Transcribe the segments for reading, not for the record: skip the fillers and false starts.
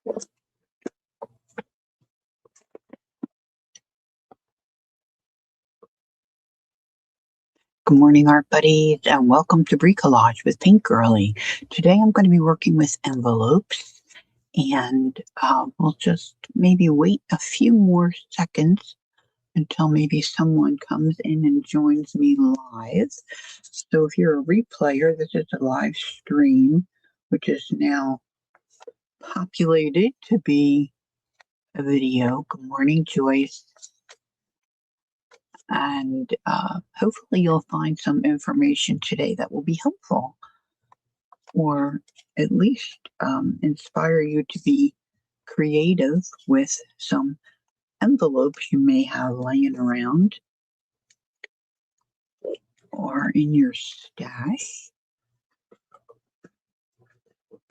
Good morning, art buddies, and welcome to Bricolage with Pink Girly. Today I'm going to be working with envelopes, and we'll just maybe wait a few more seconds until maybe someone comes in and joins me live. So if you're a replayer, this is a live stream, which is now populated to be a video. Good morning, Joyce. And hopefully you'll find some information today that will be helpful, or at least inspire you to be creative with some envelopes you may have laying around or in your stash.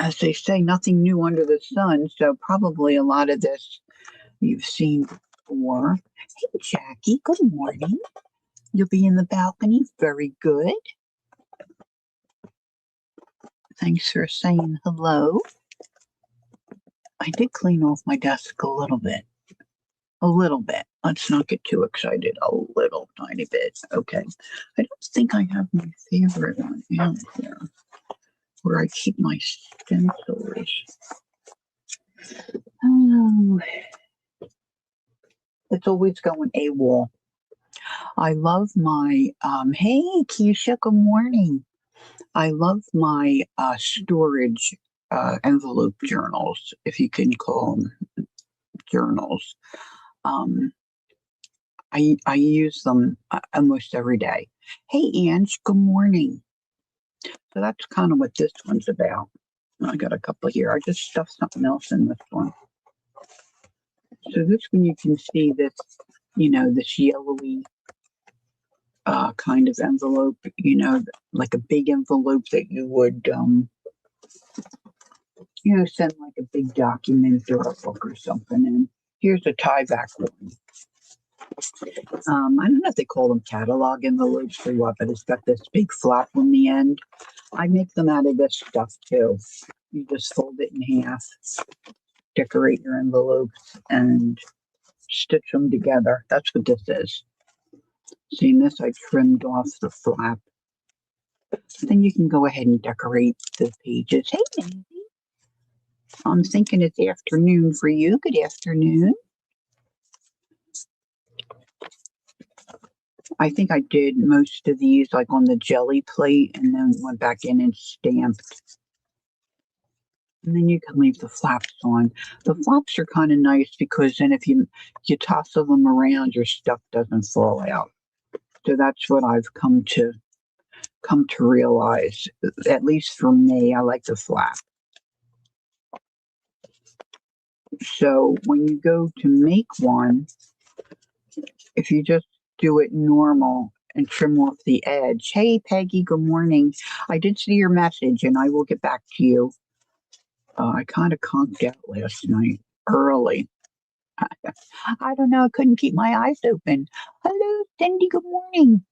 As they say, nothing new under the sun, so probably a lot of this you've seen before. Hey, Jackie, good morning. You'll be in the balcony. Very good. Thanks for saying hello. I did clean off my desk a little bit. A little bit. Let's not get too excited. A little tiny bit. Okay. I don't think I have my favorite one out here where I keep my stencils. Oh, it's always going AWOL. I love my, hey, Keisha, good morning. I love my storage envelope journals, if you can call them journals. I use them almost every day. Hey, Ange, good morning. So that's kind of what this one's about. I got a couple here. I just stuffed something else in this one. So this one you can see this, this yellowy kind of envelope, like a big envelope that you would, send like a big document or a book or something in. Here's a tie-back one. I don't know if they call them catalog envelopes or what, but it's got this big flap on the end. I make them out of this stuff too. You just fold it in half, decorate your envelopes, and stitch them together. That's what this is. Seeing this, I trimmed off the flap. Then you can go ahead and decorate the pages. Hey, Nancy. I'm thinking it's afternoon for you. Good afternoon. I think I did most of these like on the jelly plate and then went back in and stamped. And then you can leave the flaps on. The flaps are kind of nice because then if you toss them around, your stuff doesn't fall out. So that's what I've come to realize. At least for me, I like the flap. So when you go to make one, if you just do it normal and trim off the edge. Hey, Peggy, good morning. I did see your message and I will get back to you. I kind of conked out last night early. I don't know. I couldn't keep my eyes open. Hello, Cindy. Good morning.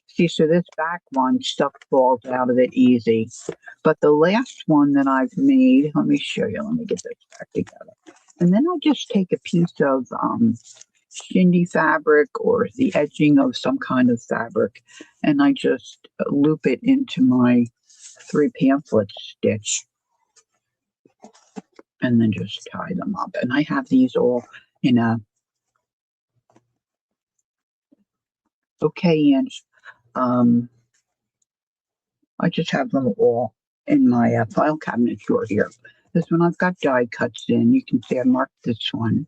See, so this back one, stuff falls out of it easy. But the last one that I've made, let me show you. Let me get this back together. And then I just take a piece of shindy fabric or the edging of some kind of fabric, and I just loop it into my 3 pamphlet stitch. And then just tie them up. And I have these all in a, okay, Ange. I just have them all in my file cabinet drawer here. This one I've got die cuts in. You can see I marked this one.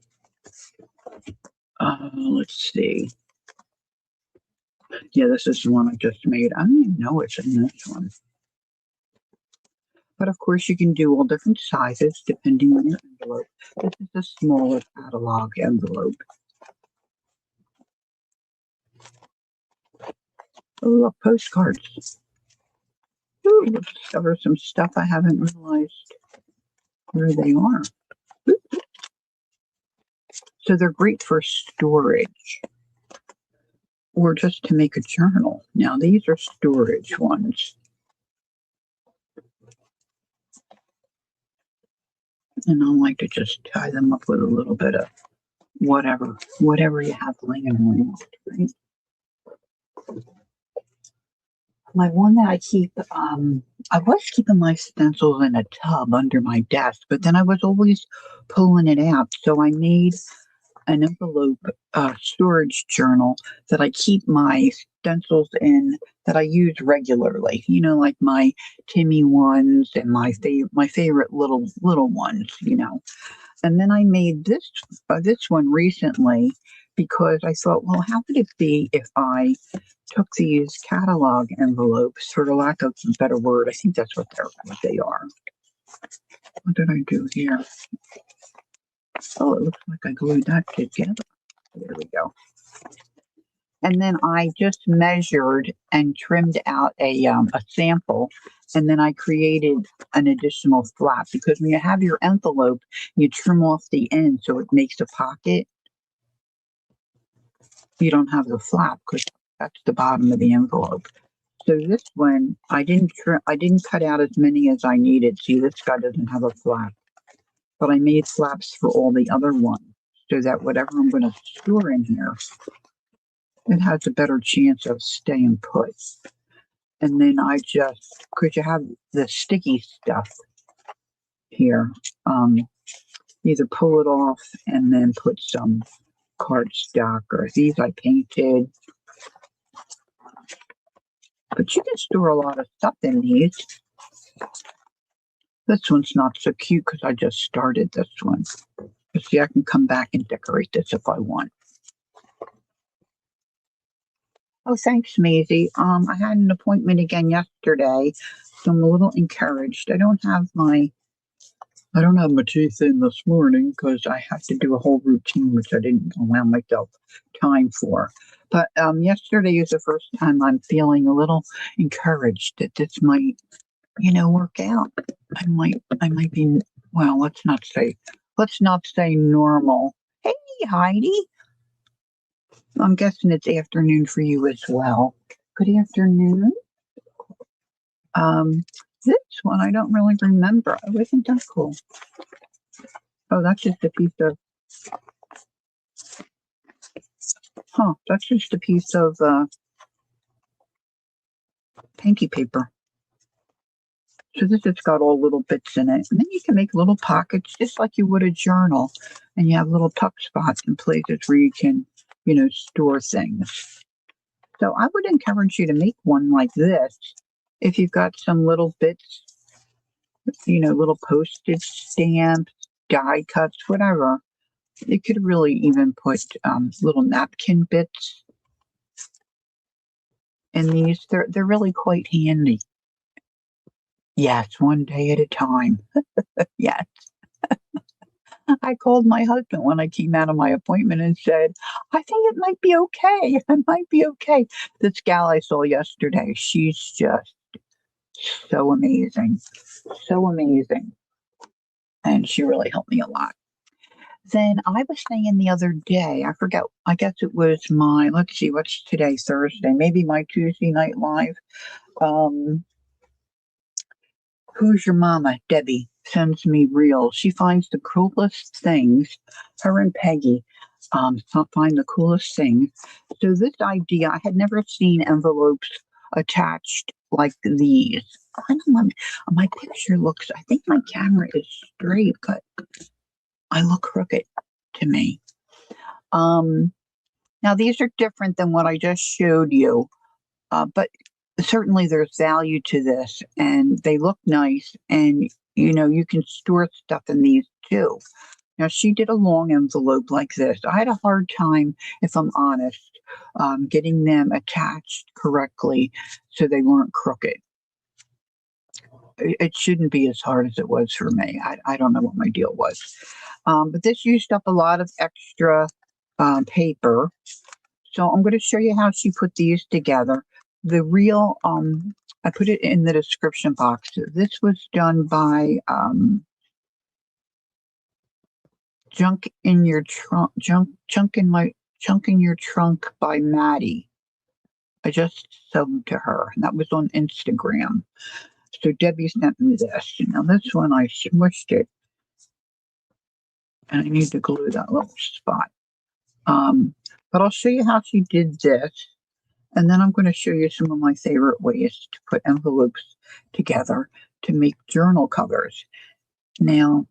Let's see. Yeah, this is the one I just made. I don't even know it's in this one. But of course, you can do all different sizes depending on your envelope. This is a smaller catalog envelope. Oh, look, postcards. Ooh, we'll discover some stuff I haven't realized where they are. So they're great for storage or just to make a journal. Now, these are storage ones. And I like to just tie them up with a little bit of whatever you have laying around, right? My one that I keep, I was keeping my stencils in a tub under my desk, but then I was always pulling it out. So I made an envelope storage journal that I keep my stencils in that I use regularly. You know, like my Timmy ones and my favorite little ones. You know, and then I made this one recently because I thought, well, how would it be if I took these catalog envelopes, for the lack of a better word, I think that's what they are. What did I do here? Oh, it looks like I glued that together. There we go. And then I just measured and trimmed out a sample, and then I created an additional flap because when you have your envelope, you trim off the end so it makes a pocket. You don't have the flap because that's the bottom of the envelope. So this one, I didn't cut out as many as I needed. See, this guy doesn't have a flap, but I made flaps for all the other ones so that whatever I'm going to store in here, it has a better chance of staying put. And then I just, because you have the sticky stuff here, either pull it off and then put some cardstock, or these I painted. But you can store a lot of stuff in these. This one's not so cute because I just started this one. But see, I can come back and decorate this if I want. Oh, thanks, Maisie. I had an appointment again yesterday, so I'm a little encouraged. I don't have my teeth in this morning because I had to do a whole routine which I didn't allow myself time for. But yesterday is the first time I'm feeling a little encouraged that this might, work out. I might be, well, let's not say normal. Hey, Heidi. I'm guessing it's afternoon for you as well. Good afternoon. This one I don't really remember. Oh, isn't that cool? Oh, that's just a piece of, painty paper. So this has got all little bits in it. And then you can make little pockets just like you would a journal. And you have little tuck spots and places where you can, store things. So I would encourage you to make one like this if you've got some little bits, little postage stamps, die cuts, whatever. You could really even put little napkin bits in these. They're really quite handy. Yes, one day at a time. Yes. I called my husband when I came out of my appointment and said, I think it might be okay. I might be okay. This gal I saw yesterday, she's just so amazing. So amazing. And she really helped me a lot. Then I was saying the other day, I forgot, I guess it was let's see, what's today, Thursday, maybe my Tuesday night live. Who's Your Mama, Debbie, sends me reels. She finds the coolest things. Her and Peggy find the coolest things. So this idea, I had never seen envelopes attached like these. I don't know, my picture looks, I think my camera is straight, but I look crooked to me. Now these are different than what I just showed you, but certainly there's value to this, and they look nice, and you can store stuff in these too. Now she did a long envelope like this. I had a hard time, if I'm honest, getting them attached correctly so they weren't crooked. It shouldn't be as hard as it was for me. I don't know what my deal was. But this used up a lot of extra paper. So I'm going to show you how she put these together. The real, I put it in the description box. This was done by Junk in Your Trunk by Maddie. I just subbed to her, and that was on Instagram. So Debbie sent me this. Now this one I smushed it And I need to glue that little spot. But I'll show you how she did this. And then I'm going to show you some of my favorite ways to put envelopes together to make journal covers. Now,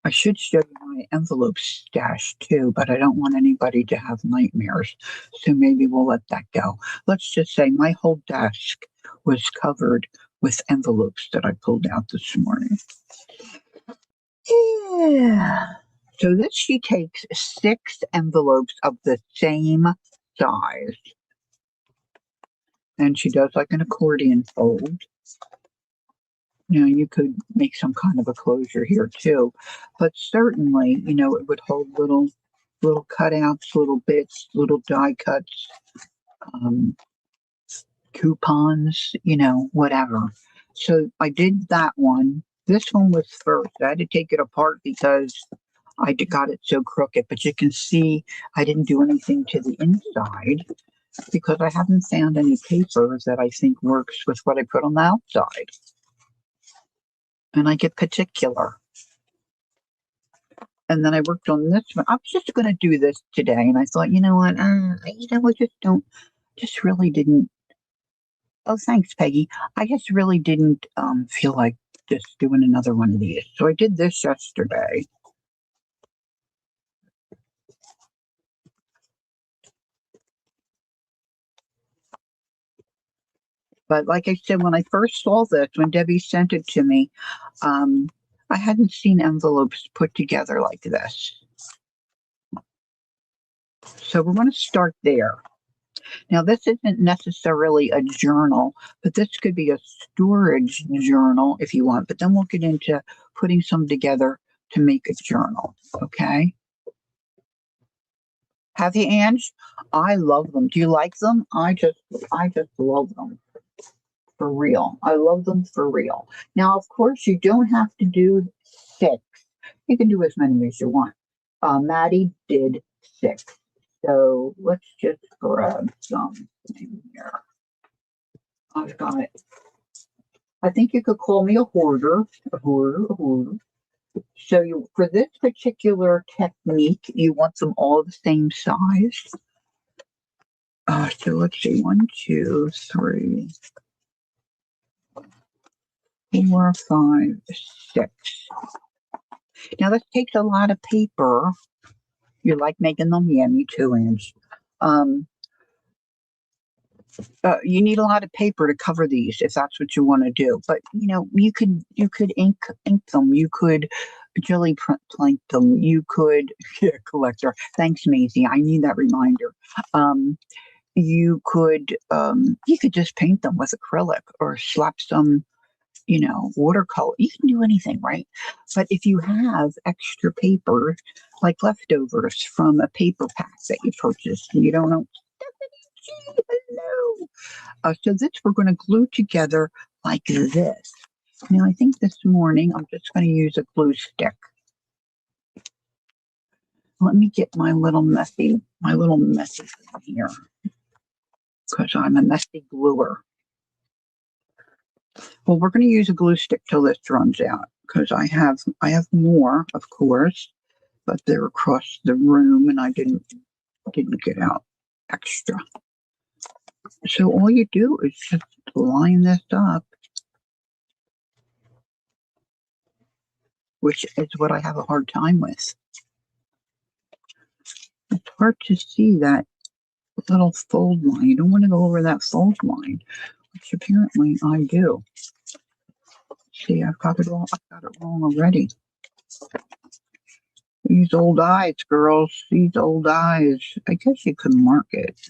I should show you my envelope stash too, but I don't want anybody to have nightmares. So maybe we'll let that go. Let's just say my whole desk was covered with envelopes that I pulled out this morning. Yeah. So this she takes 6 envelopes of the same size. And she does like an accordion fold. You could make some kind of a closure here too, but certainly, it would hold little cutouts, little bits, little die cuts, um, coupons, whatever. So I did that one. This one was first. I had to take it apart because I got it so crooked, but you can see I didn't do anything to the inside because I haven't found any paper that I think works with what I put on the outside. And I get particular. And then I worked on this one. I was just going to do this today, and I thought, you know what? I just really didn't. Oh, thanks, Peggy. I just really didn't feel like just doing another one of these. So I did this yesterday. But like I said, when I first saw this, when Debbie sent it to me, I hadn't seen envelopes put together like this. So we're going to start there. Now, this isn't necessarily a journal, but this could be a storage journal if you want. But then we'll get into putting some together to make a journal. Okay. Have you, Ange? I love them. Do you like them? I just love them. For real. I love them for real. Now, of course, you don't have to do 6. You can do as many as you want. Maddie did 6. So let's just grab some here. I've got it. I think you could call me a hoarder. So for this particular technique, you want them all the same size. So let's see, 1, 2, 3, 4, 5, 6. Now this takes a lot of paper. You like making them? Yeah, me too, Ange. You need a lot of paper to cover these if that's what you want to do. But you could ink them. You could jelly plank them. You could collector. Thanks, Maisie. I need that reminder. You could just paint them with acrylic or slap some watercolor. You can do anything, right? But if you have extra paper, like leftovers from a paper pack that you purchased, and you don't know, hello. So this we're going to glue together like this. Now I think this morning I'm just going to use a glue stick. Let me get my little messy thing here because I'm a messy gluer. Well, we're going to use a glue stick till this runs out because I have more, of course, but they're across the room and I didn't get out extra. So all you do is just line this up, which is what I have a hard time with. It's hard to see that little fold line. You don't want to go over that fold line, which apparently I do. See, I've got it wrong already. These old eyes, girls. These old eyes. I guess you could mark it.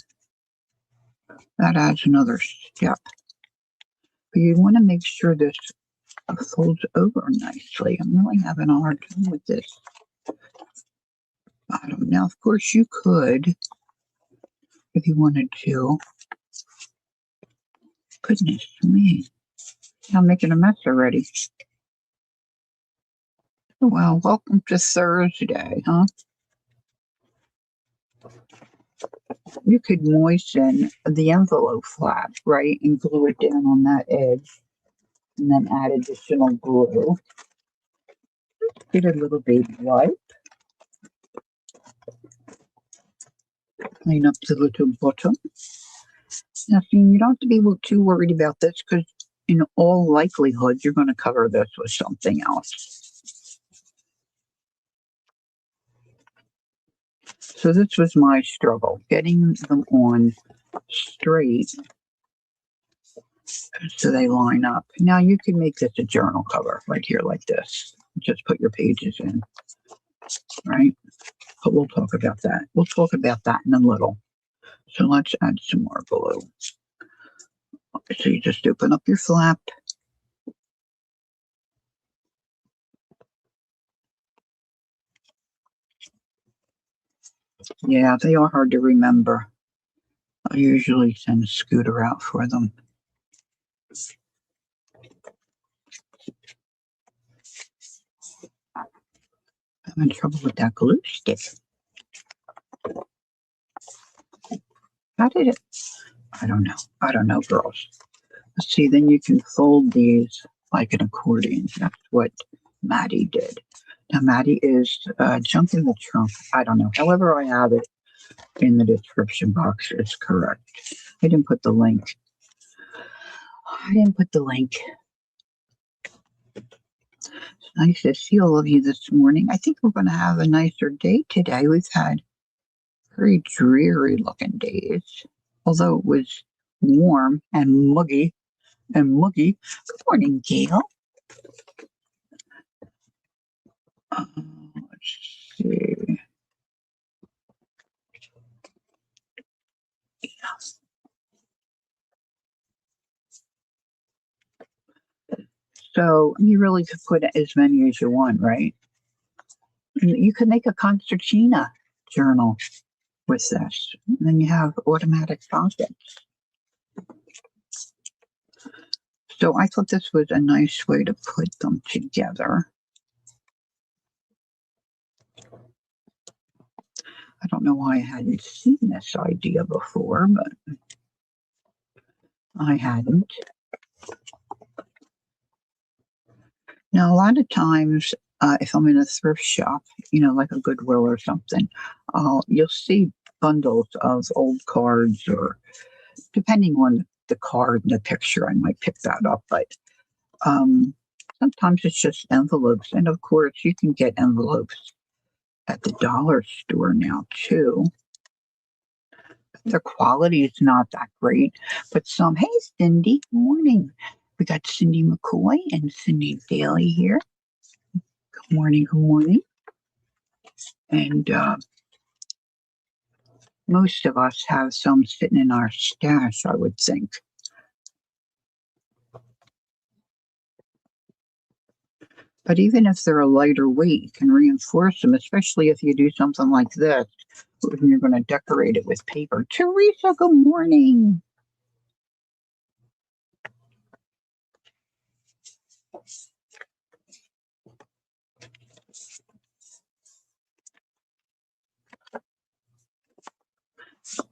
That adds another step. But you want to make sure this folds over nicely. I'm really having a hard time with this bottom. Now, of course, you could, if you wanted to. Goodness me. I'm making a mess already. Well, welcome to Thursday, huh? You could moisten the envelope flap, right, and glue it down on that edge, and then add additional glue. Get a little baby wipe. Clean up the little bottom. Now, see, you don't have to be too worried about this because in all likelihood, you're going to cover this with something else. So this was my struggle, getting them on straight so they line up. Now you can make this a journal cover right here like this. Just put your pages in, right? But we'll talk about that. We'll talk about that in a little. So let's add some more glue. So you just open up your flap. Yeah, they are hard to remember. I usually send a scooter out for them. I'm having trouble with that glue stick. How did it? I don't know. I don't know, girls. Let's see, then you can fold these like an accordion. That's what Maddie did. Now, Maddie is junk in the trunk. I don't know. However, I have it in the description box. It's correct. I didn't put the link. It's nice to see all of you this morning. I think we're going to have a nicer day today. We've had very dreary looking days, although it was warm and muggy. Good morning, Gail. Let's see. So you really could put as many as you want, right? You could make a concertina journal with this. And then you have automatic pockets. So I thought this was a nice way to put them together. I don't know why I hadn't seen this idea before, but I hadn't. Now, a lot of times, if I'm in a thrift shop, like a Goodwill or something, you'll see bundles of old cards, or depending on the card and the picture, I might pick that up. But sometimes it's just envelopes. And of course, you can get envelopes at the dollar store now, too. The quality is not that great, but hey, Cindy, good morning. We got Cindy McCoy and Cindy Daly here. Good morning. And most of us have some sitting in our stash, I would think. But even if they're a lighter weight, you can reinforce them, especially if you do something like this, when you're going to decorate it with paper. Teresa, good morning.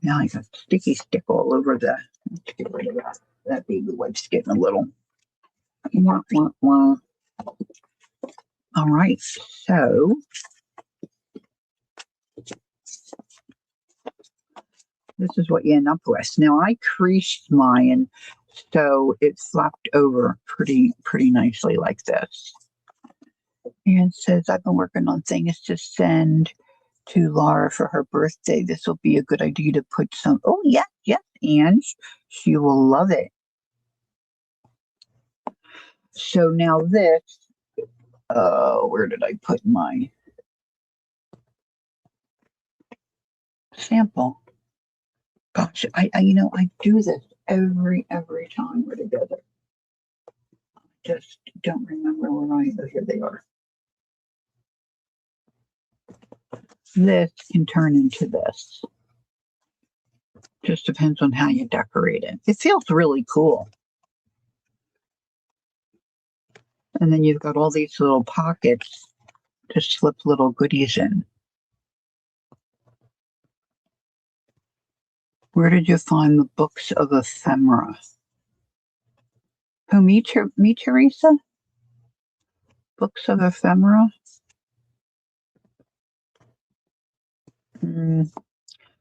Now I got sticky stick all over the. Let's get rid of that. That baby wipe's getting a little. Wah, wah, wah. All right, so this is what you end up with. Now I creased mine so it flopped over pretty nicely like this. And it says, I've been working on things to send to Laura for her birthday. This will be a good idea to put some. Oh, yes, Ange. She will love it. So now this, where did I put my sample? Gosh, I do this every time we're together. I just don't remember where oh, here they are. This can turn into this. Just depends on how you decorate it. It feels really cool. And then you've got all these little pockets to slip little goodies in. Where did you find the books of ephemera? Who, me, Teresa? Books of ephemera?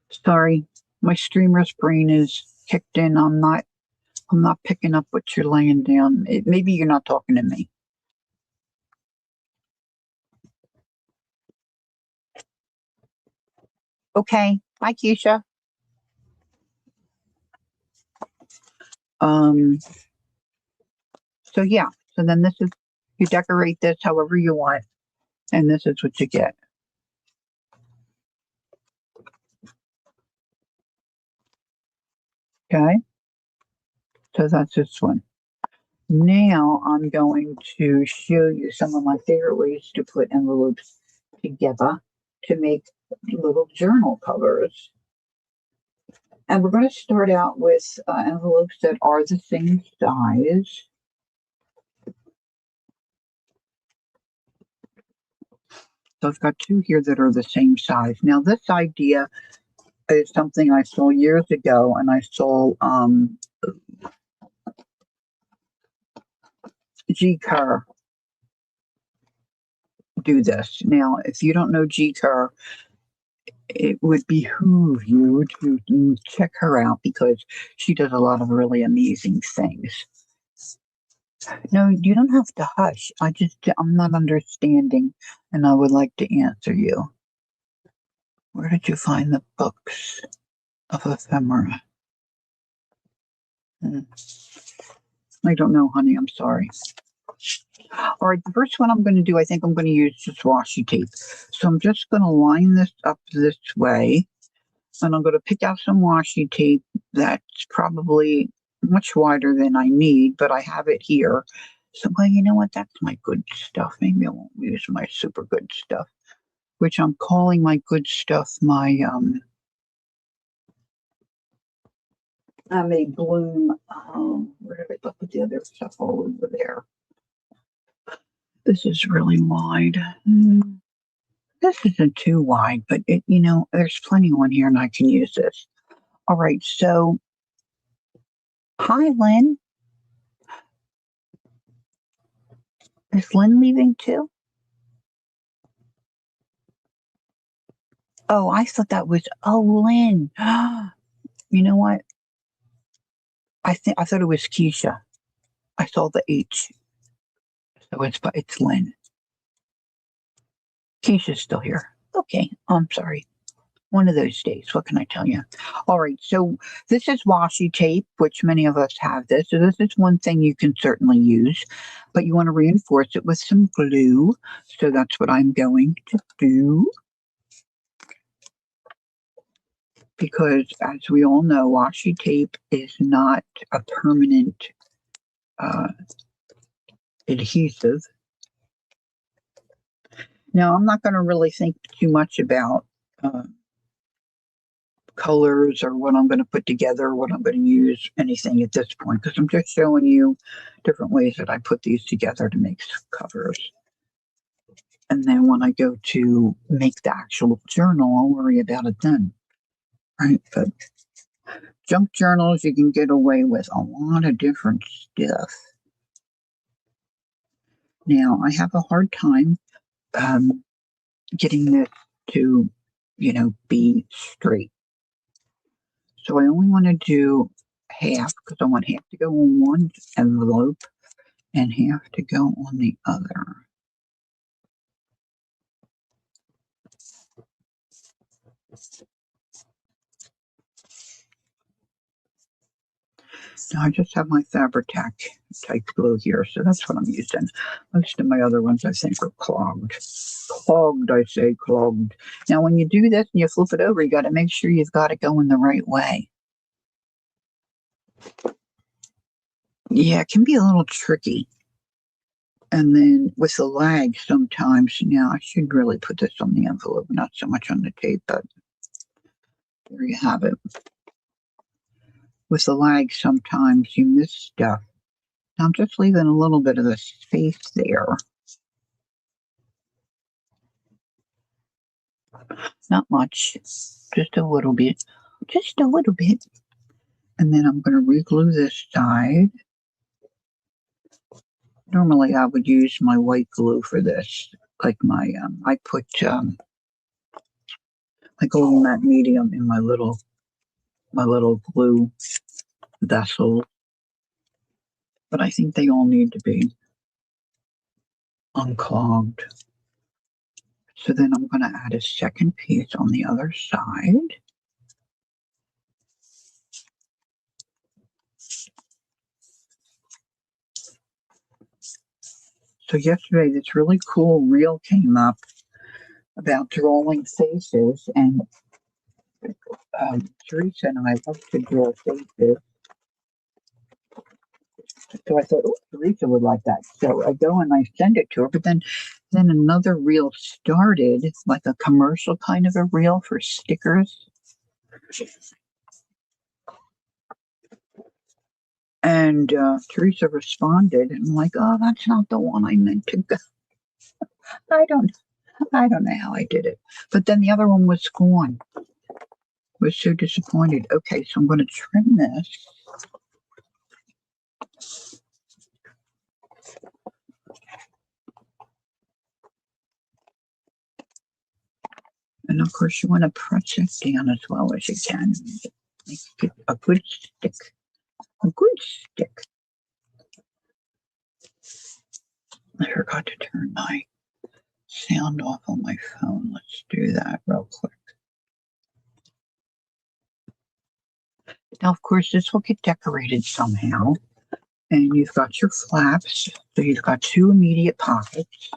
Sorry, my streamer's brain is kicked in. I'm not picking up what you're laying down. Maybe you're not talking to me. Okay. Bye, Keisha. So yeah. So then this is, you decorate this however you want, and this is what you get. Okay. So that's this one. Now I'm going to show you some of my favorite ways to put envelopes together to make little journal covers. And we're going to start out with envelopes that are the same size. So I've got two here that are the same size. Now this idea is something I saw years ago, and I saw G. Kerr do this. Now, if you don't know G. Kerr, it would behoove you to check her out because she does a lot of really amazing things. No, you don't have to hush. I'm not understanding, and I would like to answer you. Where did you find the books of ephemera? I don't know, honey. I'm sorry. All right, the first one I'm going to do, I think I'm going to use just washi tape. So I'm just going to line this up this way, and I'm going to pick out some washi tape that's probably much wider than I need, but I have it here. So, well, you know what? That's my good stuff. Maybe I won't use my super good stuff, which I'm calling my good stuff my I may bloom. Where did I put the other stuff all over there? This is really wide. This isn't too wide, but there's plenty on here and I can use this. All right, so hi, Lynn. Is Lynn leaving too? Oh, I thought that was, Lynn. You know what? I thought it was Keisha. I saw the H. So it's Lynn. Keisha's still here. Okay, I'm sorry. One of those days. What can I tell you? All right. So this is washi tape, which many of us have this. So this is one thing you can certainly use, but you want to reinforce it with some glue. So that's what I'm going to do. Because as we all know, washi tape is not a permanent adhesive. Now, I'm not going to really think too much about colors or what I'm going to put together, what I'm going to use, anything at this point, because I'm just showing you different ways that I put these together to make covers. And then when I go to make the actual journal, I'll worry about it then. Right? But junk journals, you can get away with a lot of different stuff. Now, I have a hard time getting this to, be straight. So I only want to do half because I want half to go on one envelope and half to go on the other. Now I just have my Fabri-Tac type glue here, so that's what I'm using. Most of my other ones I think are clogged. Clogged, I say clogged. Now when you do this and you flip it over, you got to make sure you've got it going the right way. Yeah, it can be a little tricky. And then with the lag sometimes, I should really put this on the envelope, not so much on the tape, but there you have it. With the lag, sometimes you miss stuff. Now I'm just leaving a little bit of the space there. Not much, just a little bit. Just a little bit. And then I'm going to re-glue this side. Normally I would use my white glue for this. Like I put I go in that medium in my little glue vessel, but I think they all need to be unclogged. So then I'm going to add a second piece on the other side. So yesterday, this really cool reel came up about drawing faces, and Teresa and I love to draw faces. So I thought, oh, Teresa would like that. So I go and I send it to her, but then another reel started, like a commercial kind of a reel for stickers. And Teresa responded, and I'm like, oh, that's not the one I meant to go. I don't know how I did it. But then the other one was gone. I was so disappointed. Okay, so I'm going to trim this. And of course, you want to press it down as well as you can. Make it a good stick. A good stick. I forgot to turn my sound off on my phone. Let's do that real quick. Now, of course, this will get decorated somehow. And you've got your flaps. So you've got two immediate pockets.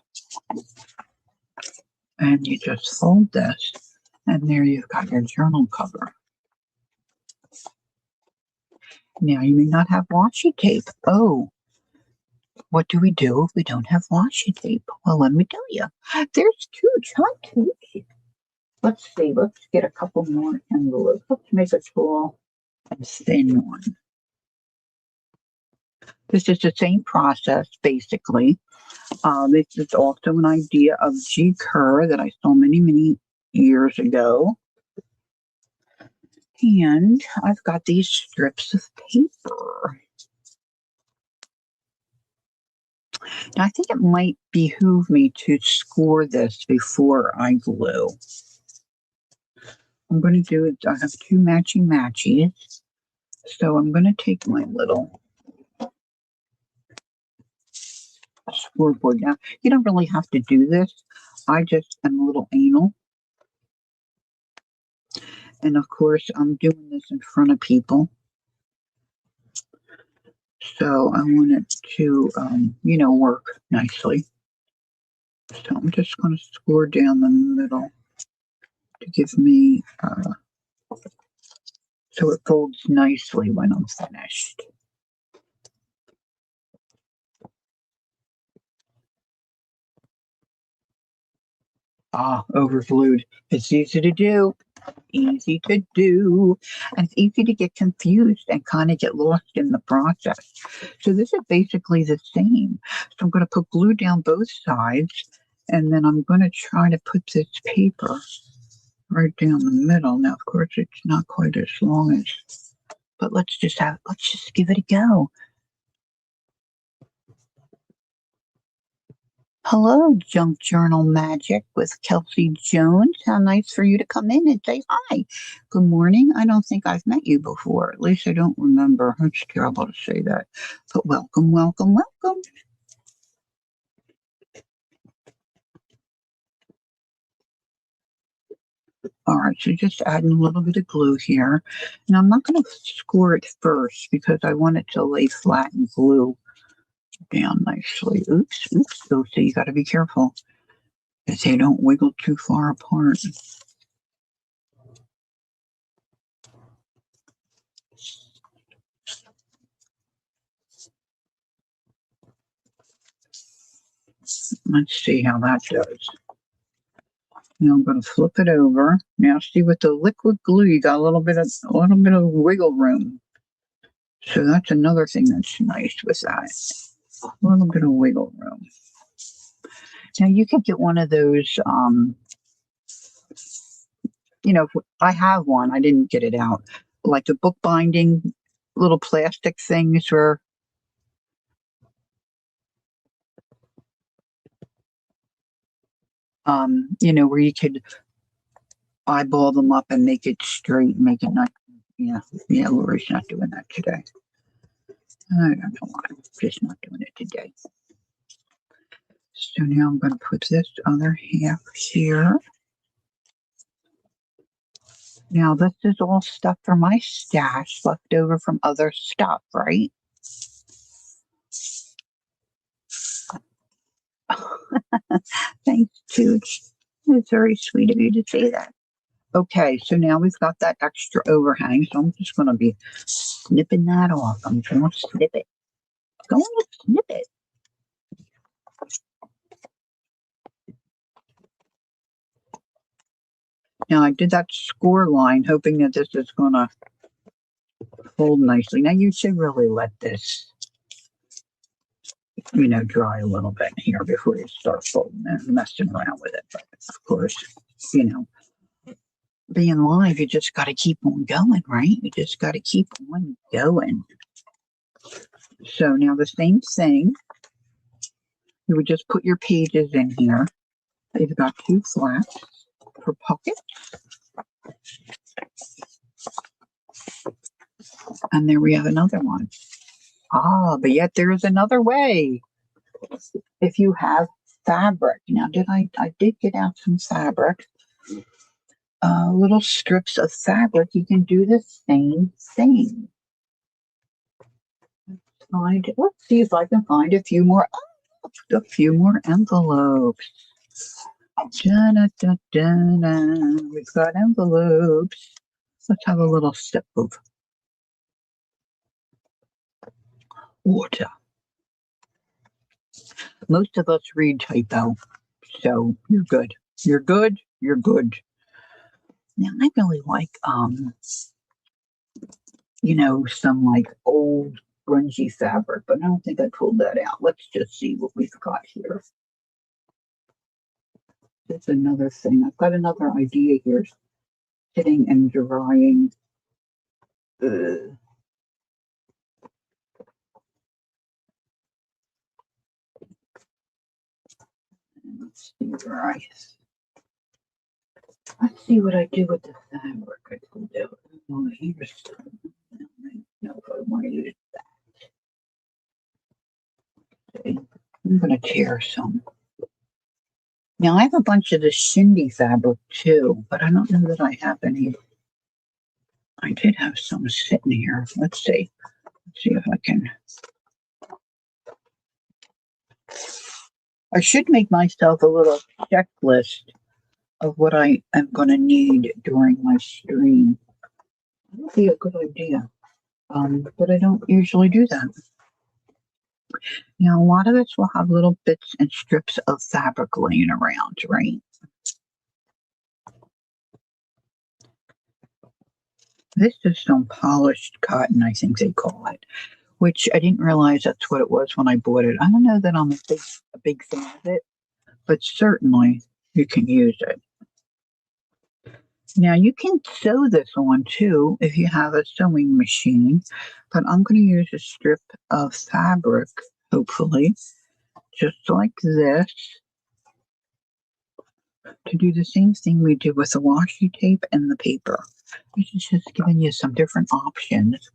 And you just fold this. And there you've got your journal cover. Now, you may not have washi tape. Oh, what do we do if we don't have washi tape? Well, let me tell you. There's two chunks. Let's see. Let's get a couple more envelopes. Let's make a tall and thin one. This is the same process, basically. This is also an idea of G. Kerr that I saw many, many years ago. And I've got these strips of paper. Now, I think it might behoove me to score this before I glue. I'm going to do it. I have two matching matches. So I'm going to take my little scoreboard. Now, you don't really have to do this. I just am a little anal. And of course, I'm doing this in front of people. So I want it to, work nicely. So I'm just going to score down the middle to give me, so it folds nicely when I'm finished. Overglued. It's easy to do. Easy to do. And it's easy to get confused and kind of get lost in the process. So this is basically the same. So I'm going to put glue down both sides, and then I'm going to try to put this paper right down the middle. Now, of course, it's not quite as long as, but let's just give it a go. Hello, Junk Journal Magic with Kelsey Jones. How nice for you to come in and say hi. Good morning. I don't think I've met you before. At least I don't remember. It's terrible to say that. But welcome, welcome, welcome. All right, so just adding a little bit of glue here. Now, I'm not going to score it first because I want it to lay flat and glue down nicely. Oops. So you got to be careful that they don't wiggle too far apart. Let's see how that does. Now I'm going to flip it over. Now see, with the liquid glue, you got a little bit of wiggle room. So that's another thing that's nice with that. A little bit of wiggle room. Now you can get one of those, I have one. I didn't get it out. Like the bookbinding little plastic things where where you could eyeball them up and make it straight, make it nice. Yeah, Lori's not doing that today. I don't know why. I'm just not doing it today. So now I'm going to put this other half here. Now this is all stuff from my stash left over from other stuff, right? Thanks, Tooch. It's very sweet of you to say that. Okay, so now we've got that extra overhang, so I'm just going to be snipping that off. I'm going to snip it. Go on, snip it. Now I did that score line hoping that this is going to fold nicely. Now you should really let this, dry a little bit here before you start folding and messing around with it. But of course, being live, you just got to keep on going, right? You just got to keep on going. So now the same thing. You would just put your pages in here. You've got 2 flaps for pockets. And there we have another one. But yet there is another way. If you have fabric. Now, I did get out some fabric. Little strips of fabric. You can do the same thing. Let's see if I can find a few more envelopes. Da-da-da-da-da. We've got envelopes. Let's have a little sip of water. Most of us read typo, so you're good. You're good. You're good. Now I really like some like old grungy fabric, but I don't think I pulled that out. Let's just see what we've got here. That's another thing. I've got another idea here. Sitting and drying. Let's see what I do with the fabric. I pulled out. Oh, here's some. No, I want to use that. Okay. I'm going to tear some. Now I have a bunch of the Shindy fabric too, but I don't know that I have any. I did have some sitting here. Let's see. Let's see if I can. I should make myself a little checklist of what I am going to need during my stream. That would be a good idea. But I don't usually do that. Now, a lot of us will have little bits and strips of fabric laying around, right? This is some polished cotton, I think they call it, which I didn't realize that's what it was when I bought it. I don't know that I'm a big fan of it, but certainly you can use it. Now, you can sew this on too if you have a sewing machine, but I'm going to use a strip of fabric, hopefully, just like this, to do the same thing we did with the washi tape and the paper. This is just giving you some different options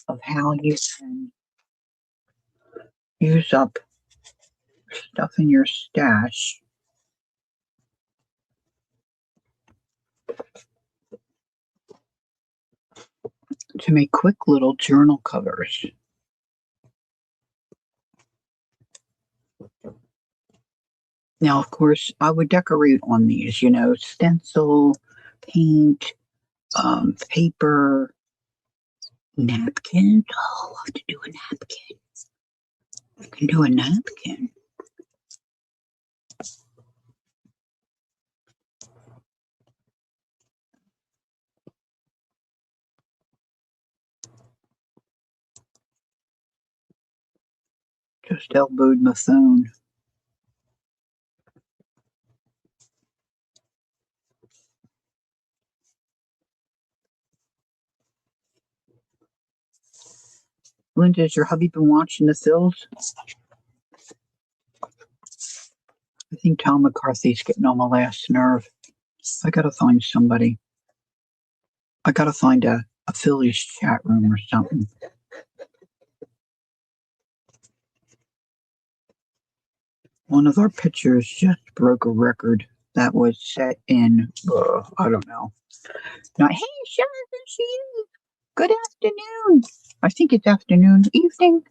of how you can use up stuff in your stash. To make quick little journal covers. Now, of course, I would decorate on these, stencil, paint, paper, napkin. Oh, I love to do a napkin. I can do a napkin. Just elbowed my phone. Linda, has your hubby been watching the Phils? I think Tom McCarthy's getting on my last nerve. I gotta find somebody. I gotta find a Phillies chat room or something. One of our pitchers just broke a record that was set in, I don't know. Not, hey, Jonathan, she is. Good afternoon. I think it's afternoon, evening.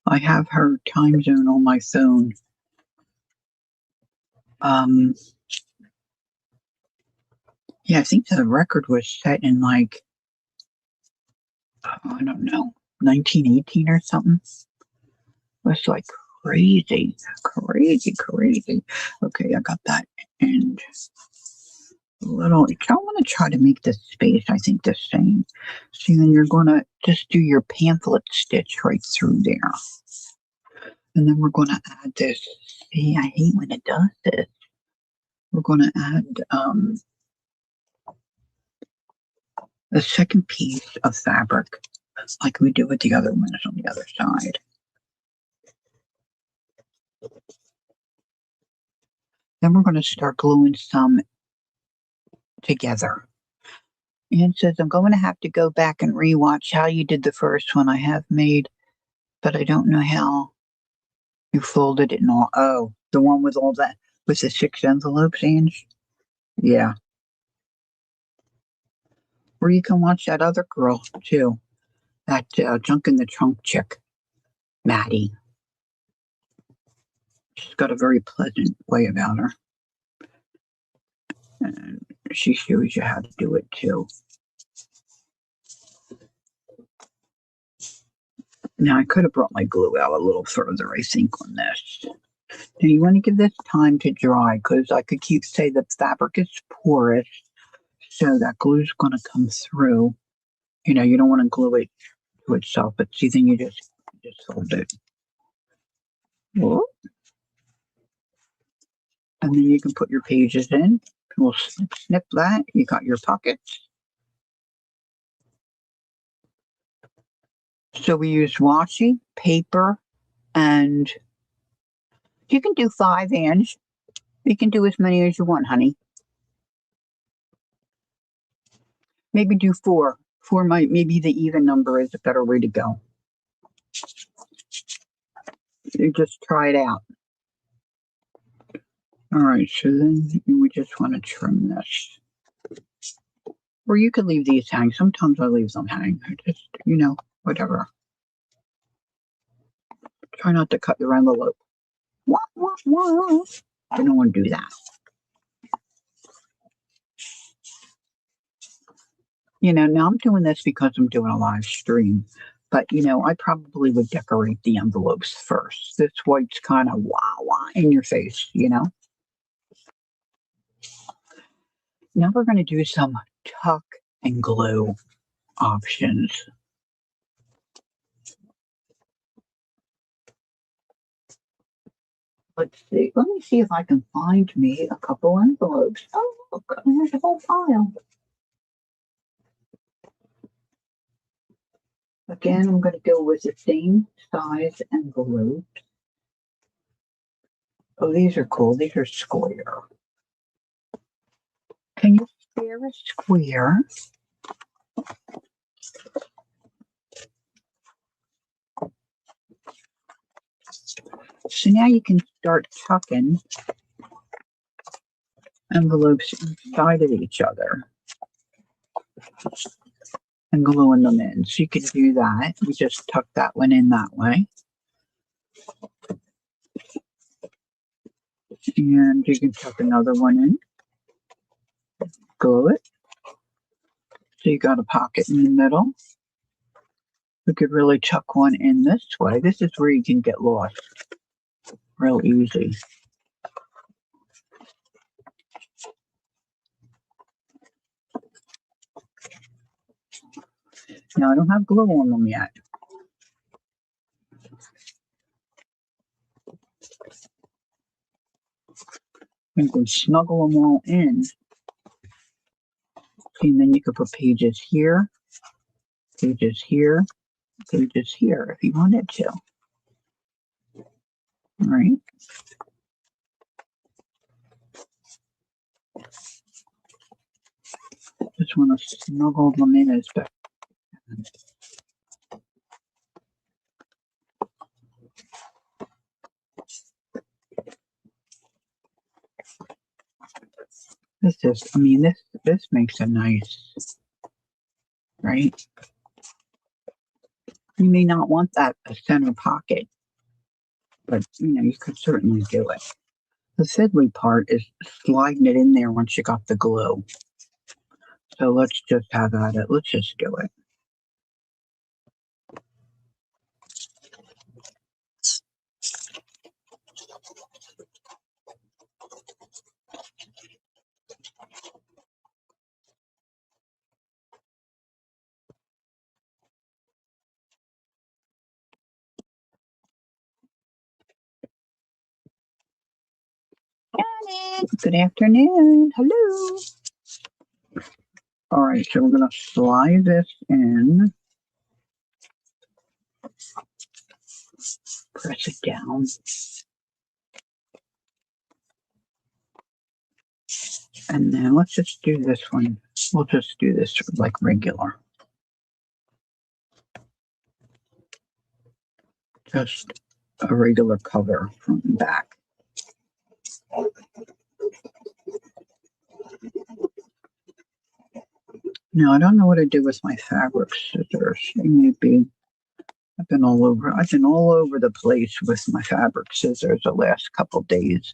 I have her time zone on my phone. Yeah, I think the record was set in like, I don't know, 1918 or something. It was like crazy. Okay, I got that. And a little, I want to try to make the space, I think, the same. See, then you're going to just do your pamphlet stitch right through there. And then we're going to add this. See, I hate when it does this. We're going to add the second piece of fabric, like we do with the other ones on the other side. Then we're going to start gluing some together. And it says, I'm going to have to go back and rewatch how you did the first one. I have made, but I don't know how you folded it and all. Oh, the one with all that, with the 6 envelopes, Ange? Yeah. Or you can watch that other girl, too. That junk in the trunk chick, Maddie. She's got a very pleasant way about her. And she shows you how to do it, too. Now, I could have brought my glue out a little further, I think, on this. Now, you want to give this time to dry, because I could keep saying the fabric is porous, so that glue's going to come through. You know, you don't want to glue it to itself, but see, then you just hold it. Whoop. And then you can put your pages in. We'll snip that. You got your pockets. So we use washi, paper, and you can do 5 inch. You can do as many as you want, honey. Maybe do 4. 4 might, maybe the even number is a better way to go. You just try it out. All right, so then we just want to trim this. Or you could leave these hang. Sometimes I leave them hang. Just, you know, whatever. Try not to cut your envelope. Wah, wah, wah. I don't want to do that. You know, now I'm doing this because I'm doing a live stream. But, you know, I probably would decorate the envelopes first. This white's kind of wah in your face, you know. Now we're going to do some tuck and glue options. Let's see. Let me see if I can find me a couple envelopes. Oh, look, there's a whole pile. Again, I'm going to go with the same size envelopes. Oh, these are cool. These are square. Can you spare a square? So now you can start tucking envelopes inside of each other and gluing them in. So you can do that. You just tuck that one in that way. And you can tuck another one in. Glue it. So you got a pocket in the middle. You could really tuck one in this way. This is where you can get lost real easy. Now, I don't have glue on them yet. You can snuggle them all in. And then you could put pages here, pages here, pages here if you wanted to. All right. Just want to snuggle them in as best. This is, I mean, this makes a nice, right? You may not want that a center pocket, but you could certainly do it. The fiddly part is sliding it in there once you got the glue. So let's just have at it. Let's just do it. Janet, good afternoon. Hello. All right, so we're going to slide this in. Press it down. And then let's just do this one. We'll just do this like regular. Just a regular cover front and back. Now, I don't know what to do with my fabric scissors. They may be, I've been all over the place with my fabric scissors the last couple days,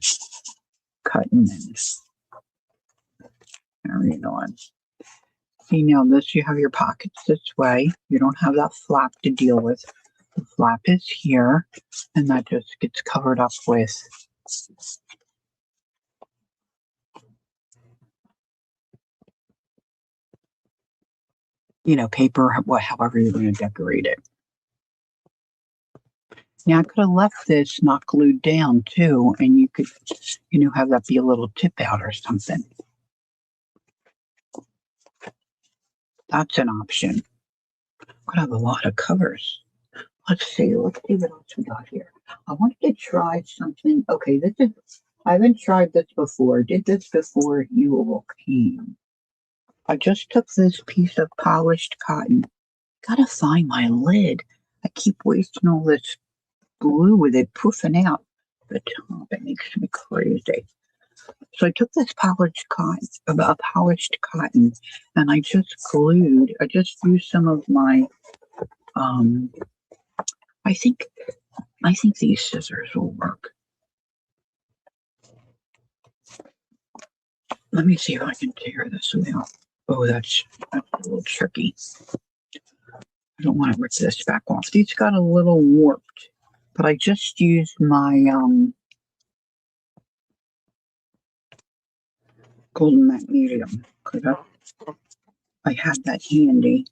cutting and carrying on. See, now this, you have your pockets this way. You don't have that flap to deal with. The flap is here, and that just gets covered up with paper, however you're going to decorate it. Now, I could have left this not glued down too, and you could, have that be a little tip out or something. That's an option. Could have a lot of covers. Let's see what else we got here. I wanted to try something. Okay, I haven't tried this before. Did this before you all came. I just took this piece of polished cotton. Gotta find my lid. I keep wasting all this glue with it poofing out the top. It makes me crazy. So I took this polished cotton, and I just used some of my, I think these scissors will work. Let me see if I can tear this out. Oh, that's a little tricky. I don't want to rip this back off. These got a little warped, but I just used my golden magnesium because I had that handy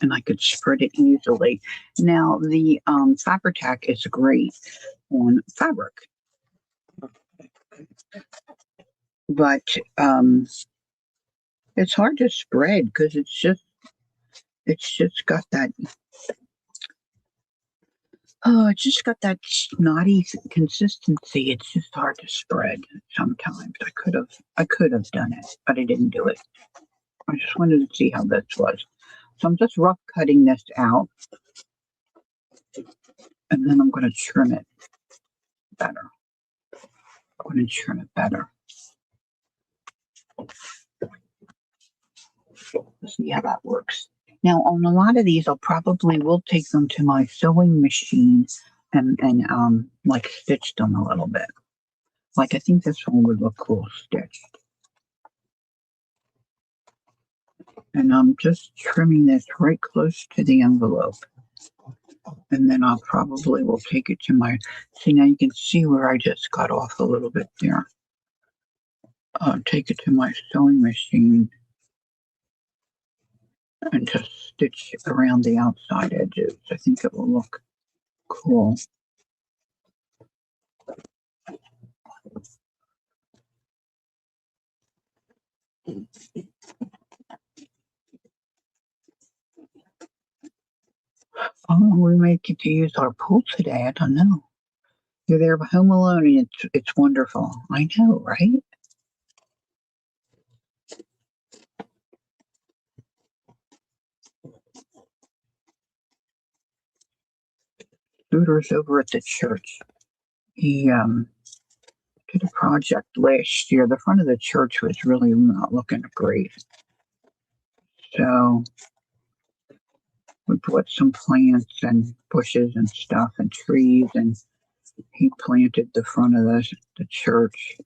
and I could spread it easily. Now the Fabri-Tac is great on fabric, but it's hard to spread because it's just got that. Oh, it's just got that snotty consistency. It's just hard to spread sometimes. I could have done it, but I didn't do it. I just wanted to see how this was. So I'm just rough cutting this out. And then I'm going to trim it better. Let's see how that works. Now, on a lot of these, I probably will take them to my sewing machine and like stitch them a little bit. Like I think this one would look cool stitched. And I'm just trimming this right close to the envelope. And then I'll probably will take it to my, see now you can see where I just got off a little bit there. Take it to my sewing machine and just stitch around the outside edges. I think it will look cool. Oh, we may get to use our pool today. I don't know. You're there home alone and it's wonderful. I know, right? Scooter's over at the church. He did a project last year. The front of the church was really not looking great. So we put some plants and bushes and stuff and trees, and he planted the front of the church.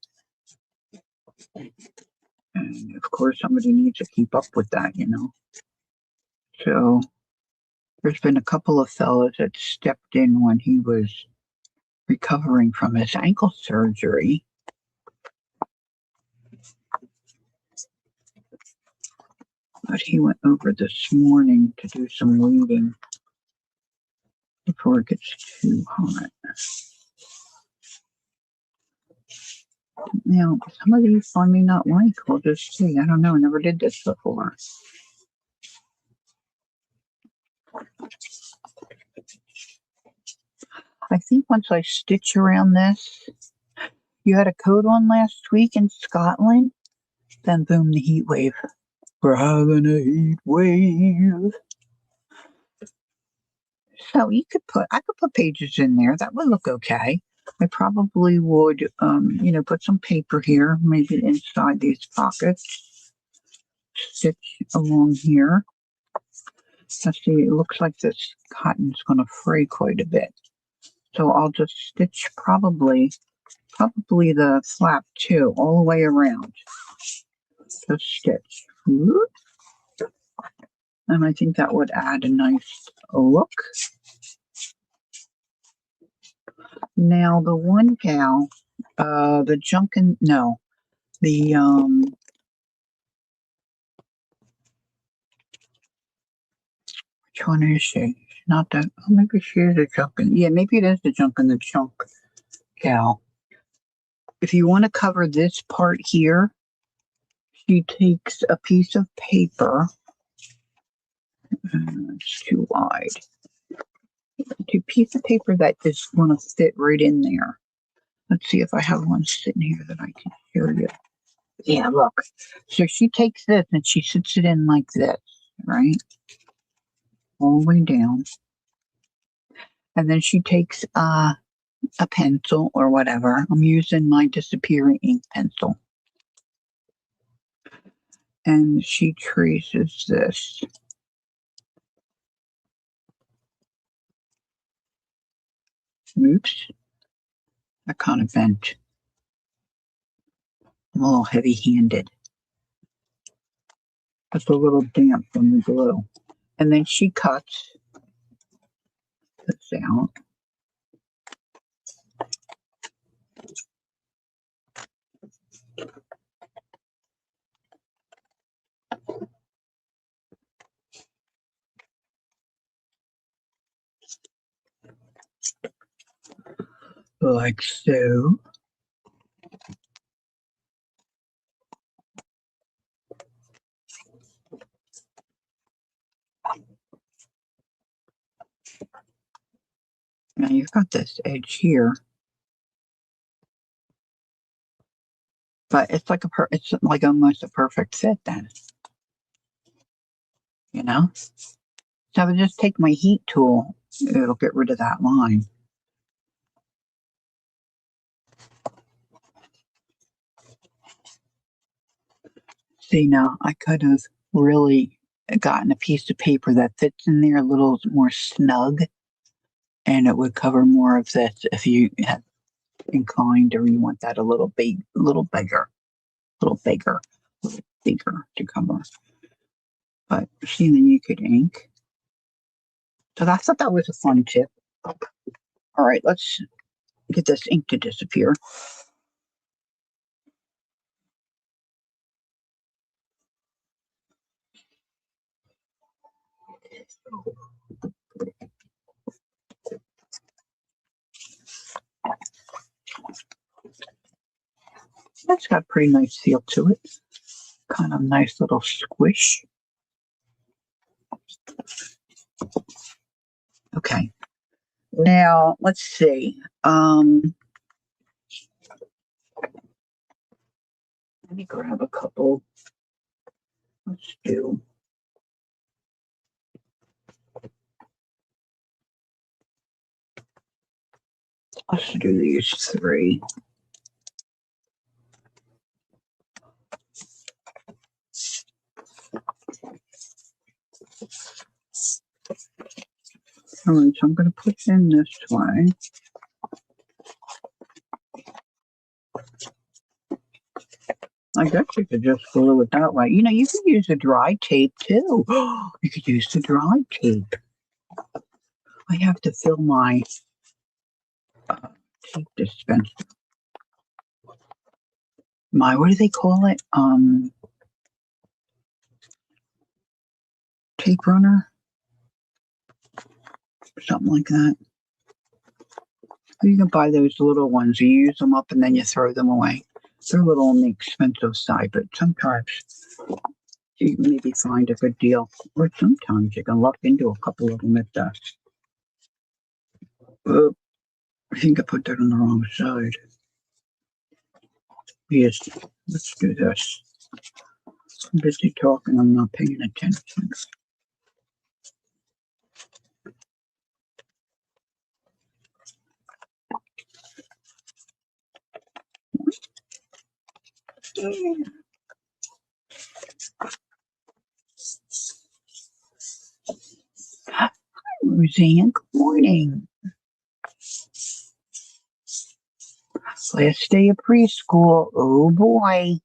And of course, somebody needs to keep up with that, you know. So there's been a couple of fellows that stepped in when he was recovering from his ankle surgery. But he went over this morning to do some weeding before it gets too hot. Now, some of these I may not like. We'll just see. I don't know. I never did this before. I think once I stitch around this, you had a coat on last week in Scotland, then boom, the heat wave. We're having a heat wave. So I could put pages in there. That would look okay. I probably would, put some paper here, maybe inside these pockets. Stitch along here. Let's see, it looks like this cotton's going to fray quite a bit. So I'll just stitch probably the flap too, all the way around. Just stitch. And I think that would add a nice look. Now the one gal, which one is she? Not that, oh, maybe she is a Junkin. Yeah, maybe it is the Junkin the Chunk gal. If you want to cover this part here, she takes a piece of paper. It's too wide. A piece of paper that is going to fit right in there. Let's see if I have one sitting here that I can show you. Yeah, look. So she takes this and she sits it in like this, right? All the way down. And then she takes a pencil or whatever. I'm using my disappearing ink pencil. And she traces this. Oops. That kind of bent. I'm a little heavy-handed. It's a little damp from the glue. And then she cuts this out. Like so. Now you've got this edge here, but it's like it's like almost a perfect fit then, you know. So I would just take my heat tool; it'll get rid of that line. See, now I could have really gotten a piece of paper that fits in there a little more snug, and it would cover more of this if you have inclined or you want that a little bigger to cover. But see, then you could ink. So I thought that was a fun tip. All right, let's get this ink to disappear. That's got a pretty nice feel to it. Kind of nice little squish. Okay. Now, let's see. Let me grab a couple. Let's do. Let's do these three. All right, so I'm going to put it in this way. I guess you could just glue it that way. You know, you could use the dry tape too. You could use the dry tape. I have to fill my tape dispenser. What do they call it? Tape runner? Something like that. You can buy those little ones. You use them up and then you throw them away. They're a little on the expensive side, but sometimes you can maybe find a good deal. Or sometimes you can luck into a couple of them at the. Oh, I think I put that on the wrong side. Yes, let's do this. I'm busy talking, I'm not paying attention. Roseanne, good morning. Last day of preschool. Oh boy.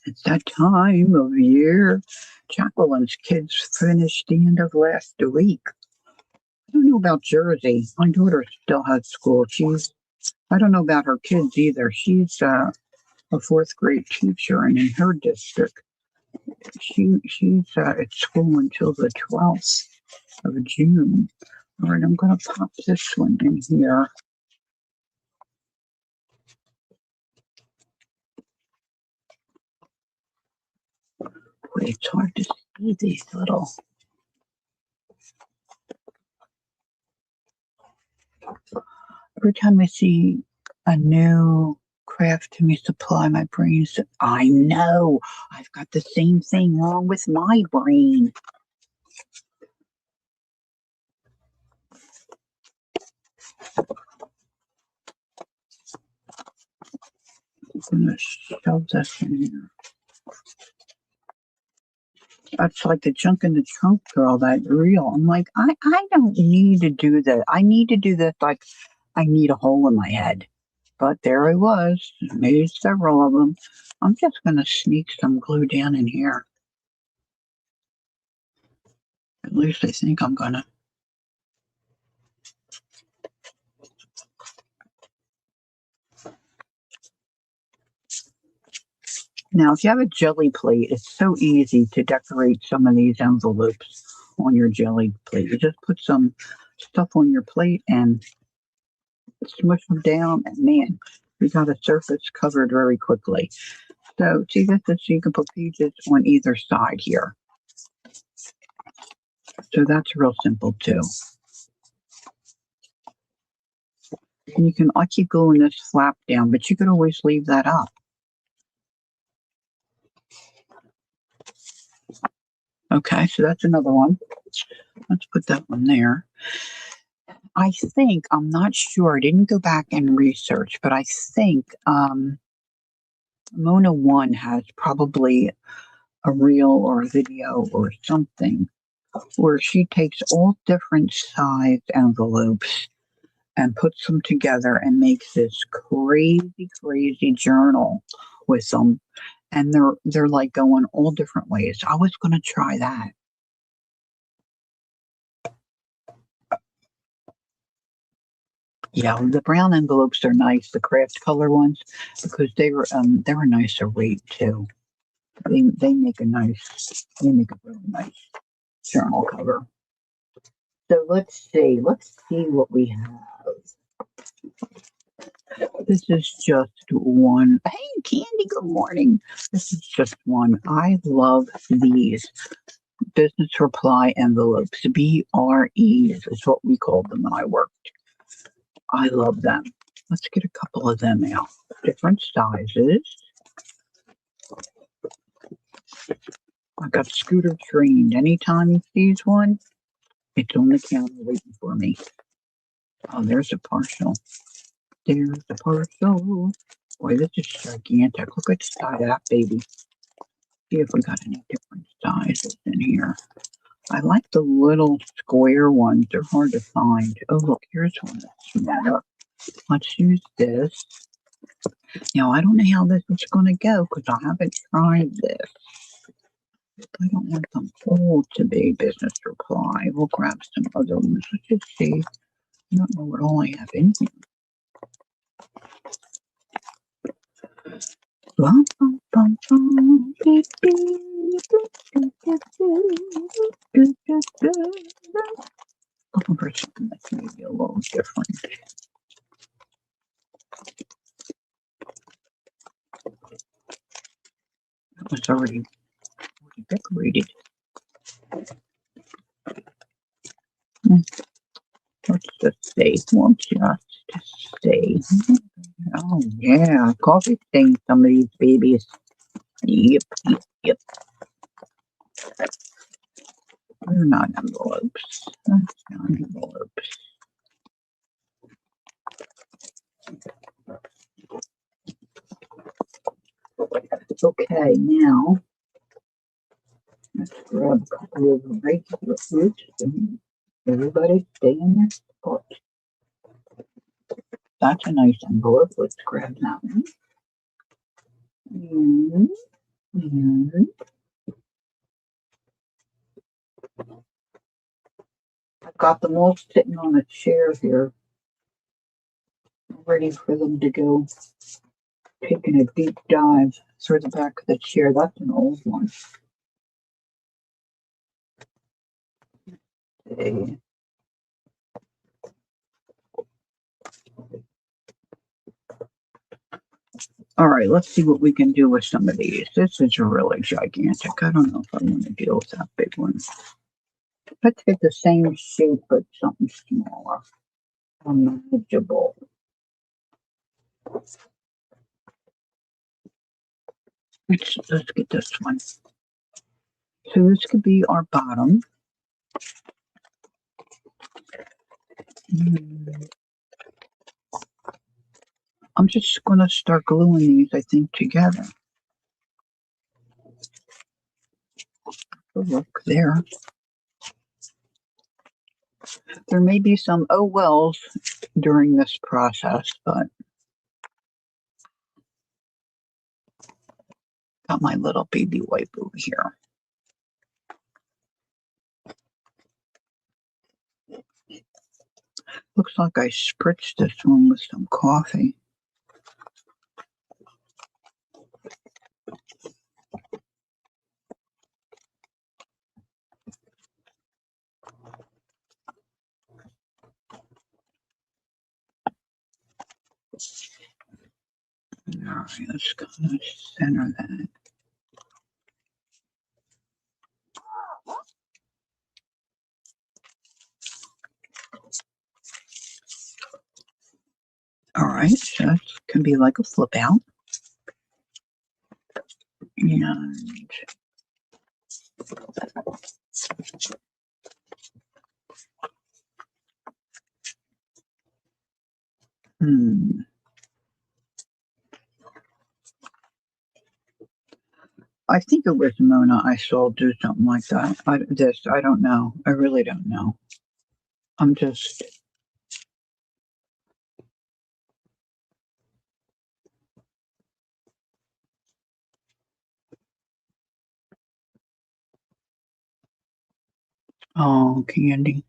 It's that time of year. Jacqueline's kids finished the end of last week. I don't know about Jersey. My daughter still has school. I don't know about her kids either. She's a fourth grade teacher, and in her district, she's at school until the 12th of June. All right, I'm going to pop this one in here. Boy, it's hard to see these little. Every time I see a new craft to me supply, my brain says, I know, I've got the same thing wrong with my brain. I'm going to shove this in here. That's like the junk in the trunk girl, that reel. I'm like, I don't need to do that. I need to do this like I need a hole in my head. But there I was, made several of them. I'm just going to sneak some glue down in here. At least I think I'm going to. Now, if you have a jelly plate, it's so easy to decorate some of these envelopes on your jelly plate. You just put some stuff on your plate and smush them down, and man, you got a surface covered very quickly. So, see, this is so you can put pages on either side here. So that's real simple too. And you can, I keep gluing this flap down, but you could always leave that up. Okay, so that's another one. Let's put that one there. I think, I'm not sure, I didn't go back and research, but I think Mona One has probably a reel or a video or something where she takes all different size envelopes and puts them together and makes this crazy journal with them. And they're like going all different ways. I was going to try that. Yeah, the brown envelopes are nice, the craft color ones, because they were a nicer weight too. They make a really nice journal cover. So let's see what we have. This is just one. Hey, Candy, good morning. This is just one. I love these business reply envelopes. BREs is what we called them when I worked. I love them. Let's get a couple of them out. Different sizes. I got Scooter trained. Anytime he sees one, It's on the counter waiting for me. Oh, there's a partial. There's a partial. Boy, this is gigantic. Look at the size of that baby. See if we got any different sizes in here. I like the little square ones. They're hard to find. Oh, look, here's one that's smaller. Let's use this. Now, I don't know how this is going to go because I haven't tried this. I don't want them all to be business supply. We'll grab some other ones. Let's just see. I don't know what all I have in here. Bum, bum, bum, bum, beep, beep, looking for something that's maybe a little different. That was already decorated. Let's just say, we'll just say. Oh yeah, coffee stained some of these babies. Yep, yep, yep. They're not envelopes. That's not envelopes. Okay, now let's grab a couple of regular fruits and everybody stay in their spot. That's a nice envelope. Let's grab that one. And I've got them all sitting on a chair here, ready for them to go taking a deep dive through the back of the chair. That's an old one. Okay. All right, let's see what we can do with some of these. This is really gigantic. I don't know if I want to deal with that big one. Let's get the same shape, but something smaller. Manageable. Let's get this one. So this could be our bottom. I'm just going to start gluing these, I think, together. Look there. There may be some oh wells during this process, but got my little baby white boo here. Looks like I spritzed this one with some coffee. All right, let's kind of center that. All right, so that can be like a flip out. And I think it was Mona I saw do something like that. I don't know. I really don't know. I'm just. Oh, Candy.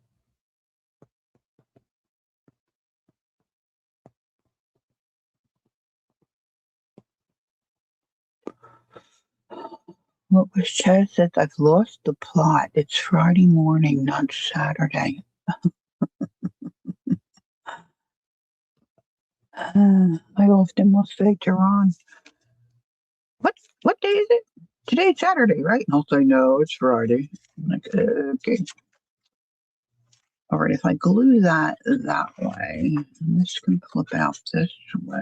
What was Chad says? I've lost the plot. It's Friday morning, not Saturday. I often will say to Ron, what day is it? Today's Saturday, right? And I'll say, no, it's Friday. I'm like, okay. All right, if I glue that way, and this can flip out this way.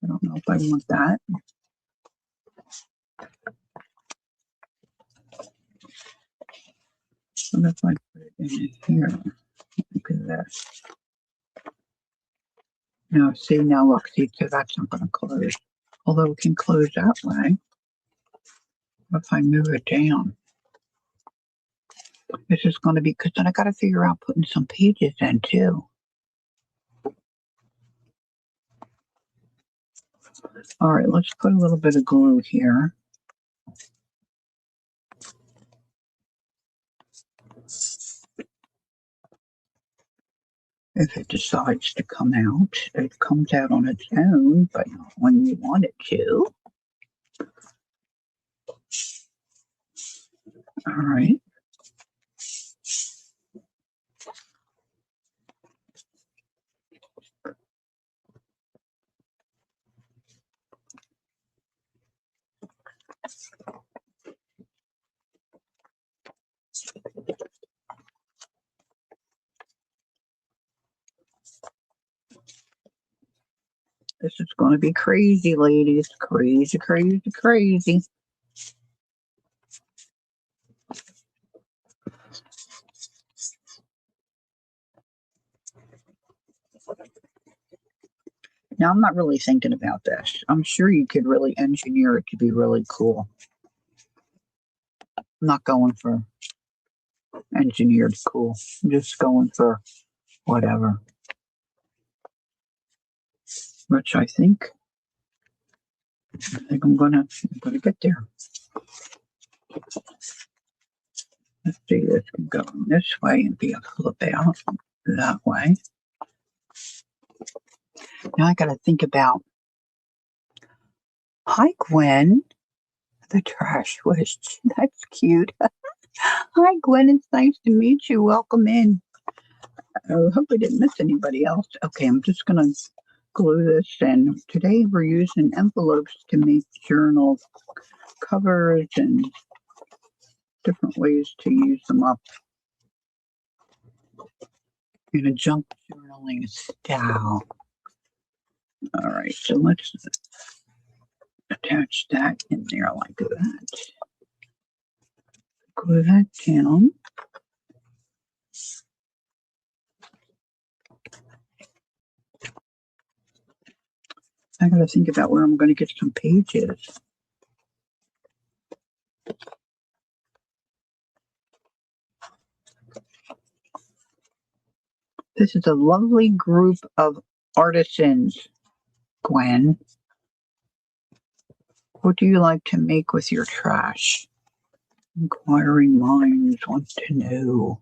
I don't know if I want that. What if I put it in here? Look at this. No, see, now look, see, so that's not going to close. Although it can close that way. If I move it down, this is going to be, because then I got to figure out putting some pages in too. All right, let's put a little bit of glue here. If it decides to come out, it comes out on its own, but not when you want it to. All right. This is going to be crazy, ladies. Crazy, crazy, crazy. Now, I'm not really thinking about this. I'm sure you could really engineer it to be really cool. I'm not going for engineered cool. I'm just going for whatever. Which I think I'm gonna get there. Let's see, this can go this way and be a flip out that way. Now I gotta think about, hi Gwen, the trash wish. That's cute. Hi Gwen, it's nice to meet you. Welcome in. I hope I didn't miss anybody else. Okay, I'm just gonna glue this in. Today we're using envelopes to make journal covers and different ways to use them up in a junk journaling style. All right, so let's attach that in there like that. Glue that down. I gotta think about where I'm gonna get some pages. This is a lovely group of artisans, Gwen. What do you like to make with your trash? Inquiring minds want to know.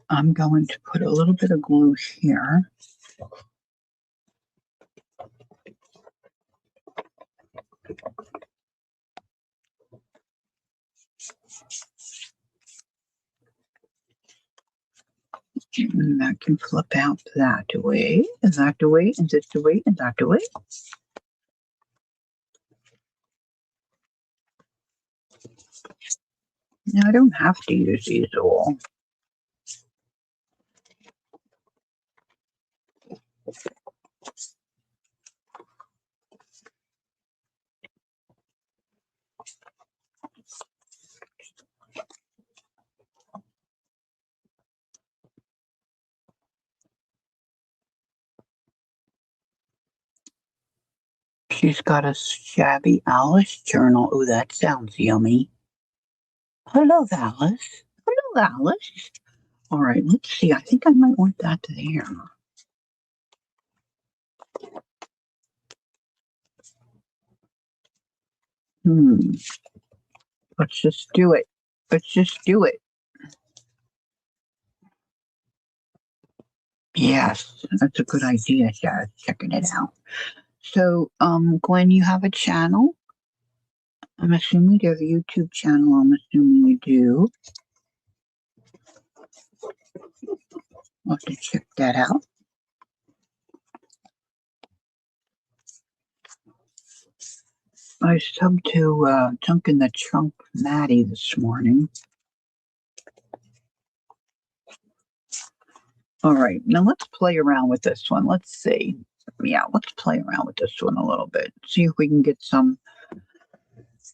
I'm going to put a little bit of glue here. And that can flip out that way, and that way, and this way, and that way. Now I don't have to use these all. She's got a shabby Alice journal. Oh, that sounds yummy. Hello, Alice. Hello, Alice. All right, let's see. I think I might want that there. Let's just do it. Let's just do it. Yes, that's a good idea, Jazz. Checking it out. So, Gwen, you have a channel? I'm assuming you have a YouTube channel. I'm assuming you do. I'll have to check that out. I subbed to Junk in the Trunk Maddie this morning. All right, now let's play around with this one. Let's see. Yeah, let's play around with this one a little bit. See if we can get some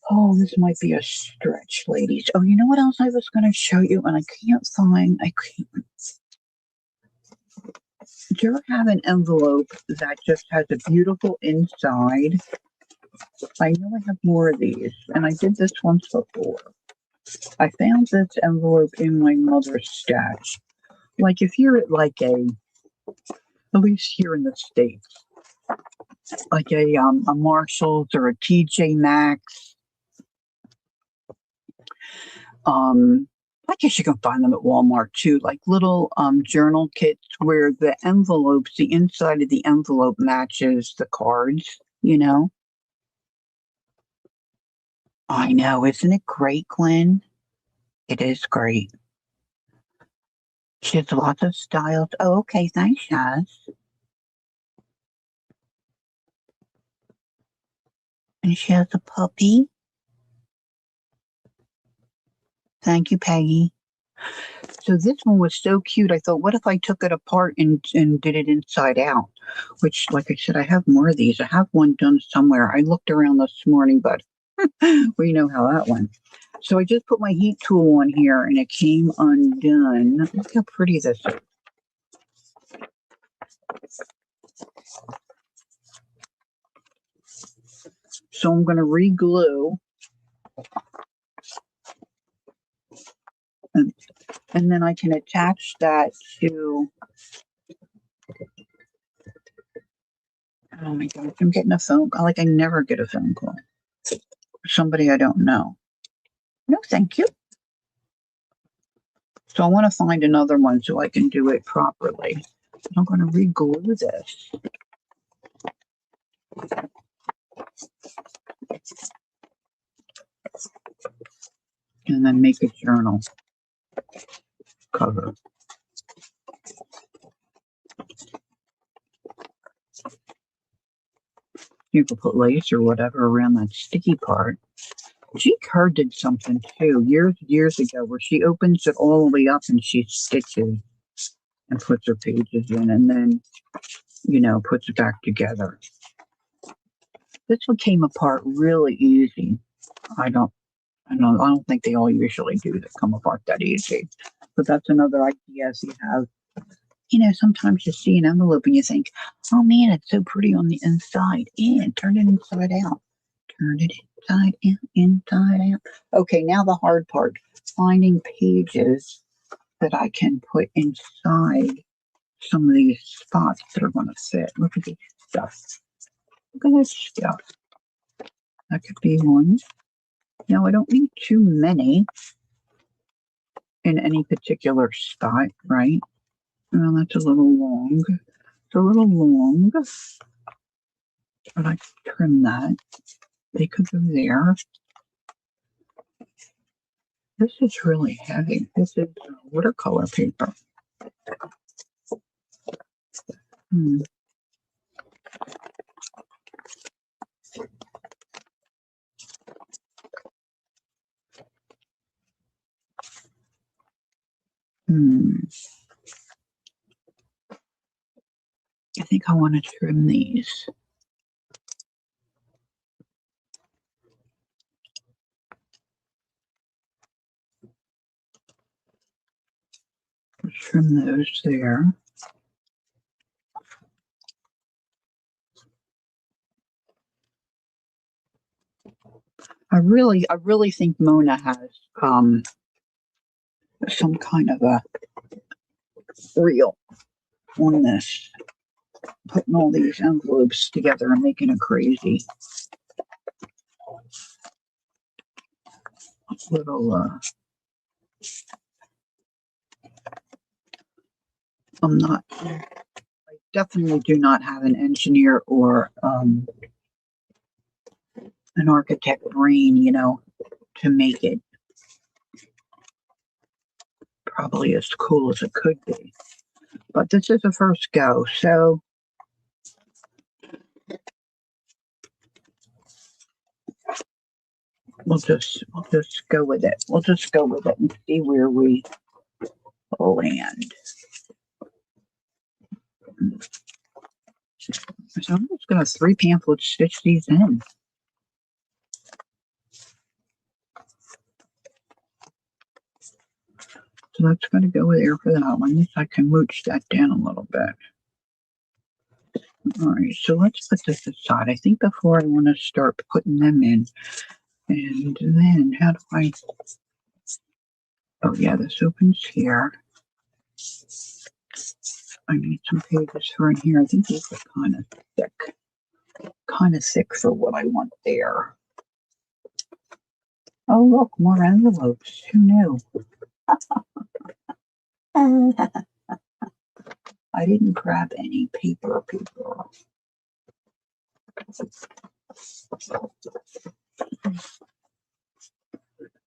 Oh, this might be a stretch, ladies. Oh, you know what else I was going to show you, and I can't find. I can't. Do you ever have an envelope that just has a beautiful inside? I know I have more of these, and I did this once before. I found this envelope in my mother's stash. Like if you're at like at least here in the States, like a Marshalls or a TJ Maxx, I guess you can find them at Walmart too, like little journal kits where the envelopes, the inside of the envelope matches the cards, you know? I know, isn't it great, Glenn? It is great. She has lots of styles. Oh, okay, thanks, Shaz. And she has a puppy. Thank you, Peggy. So this one was so cute. I thought, what if I took it apart and did it inside out? Which, like I said, I have more of these. I have one done somewhere. I looked around this morning, but we know how that went. So I just put my heat tool on here and it came undone. Look how pretty this is. So I'm going to re-glue. And then I can attach that to, oh my gosh, I'm getting a phone call. Like I never get a phone call. Somebody I don't know. No, thank you. So I want to find another one so I can do it properly. I'm going to re-glue this. And then make a journal cover. You could put lace or whatever around that sticky part. G. Kerr did something too years ago where she opens it all the way up and she stitches and puts her pages in and then, puts it back together. This one came apart really easy. I don't think they all usually do that come apart that easy. But that's another idea if you have, sometimes you see an envelope and you think, oh man, it's so pretty on the inside. And turn it inside out. Turn it inside out. Okay, now the hard part. Finding pages that I can put inside some of these spots that are going to fit. Look at this stuff. Look at this stuff. That could be one. Now, I don't need too many in any particular spot, right? Well, that's a little long. It's a little long. But I could trim that. They could go there. This is really heavy. This is watercolor paper. Hmm. I think I want to trim these. Trim those there. I really think Mona has some kind of a reel on this, putting all these envelopes together and making it crazy. Little I definitely do not have an engineer or an architect brain, to make it probably as cool as it could be. But this is a first go, so we'll just go with it. We'll just go with it and see where we land. So I'm just going to 3 pamphlet stitch these in. So that's going to go there for that one. I can mooch that down a little bit. All right, so let's put this aside. I think before I want to start putting them in. And then how do I... Oh yeah, this opens here. I need some pages for in here. I think these are kind of thick. Kind of thick for what I want there. Oh look, more envelopes. Who knew? I didn't grab any paper.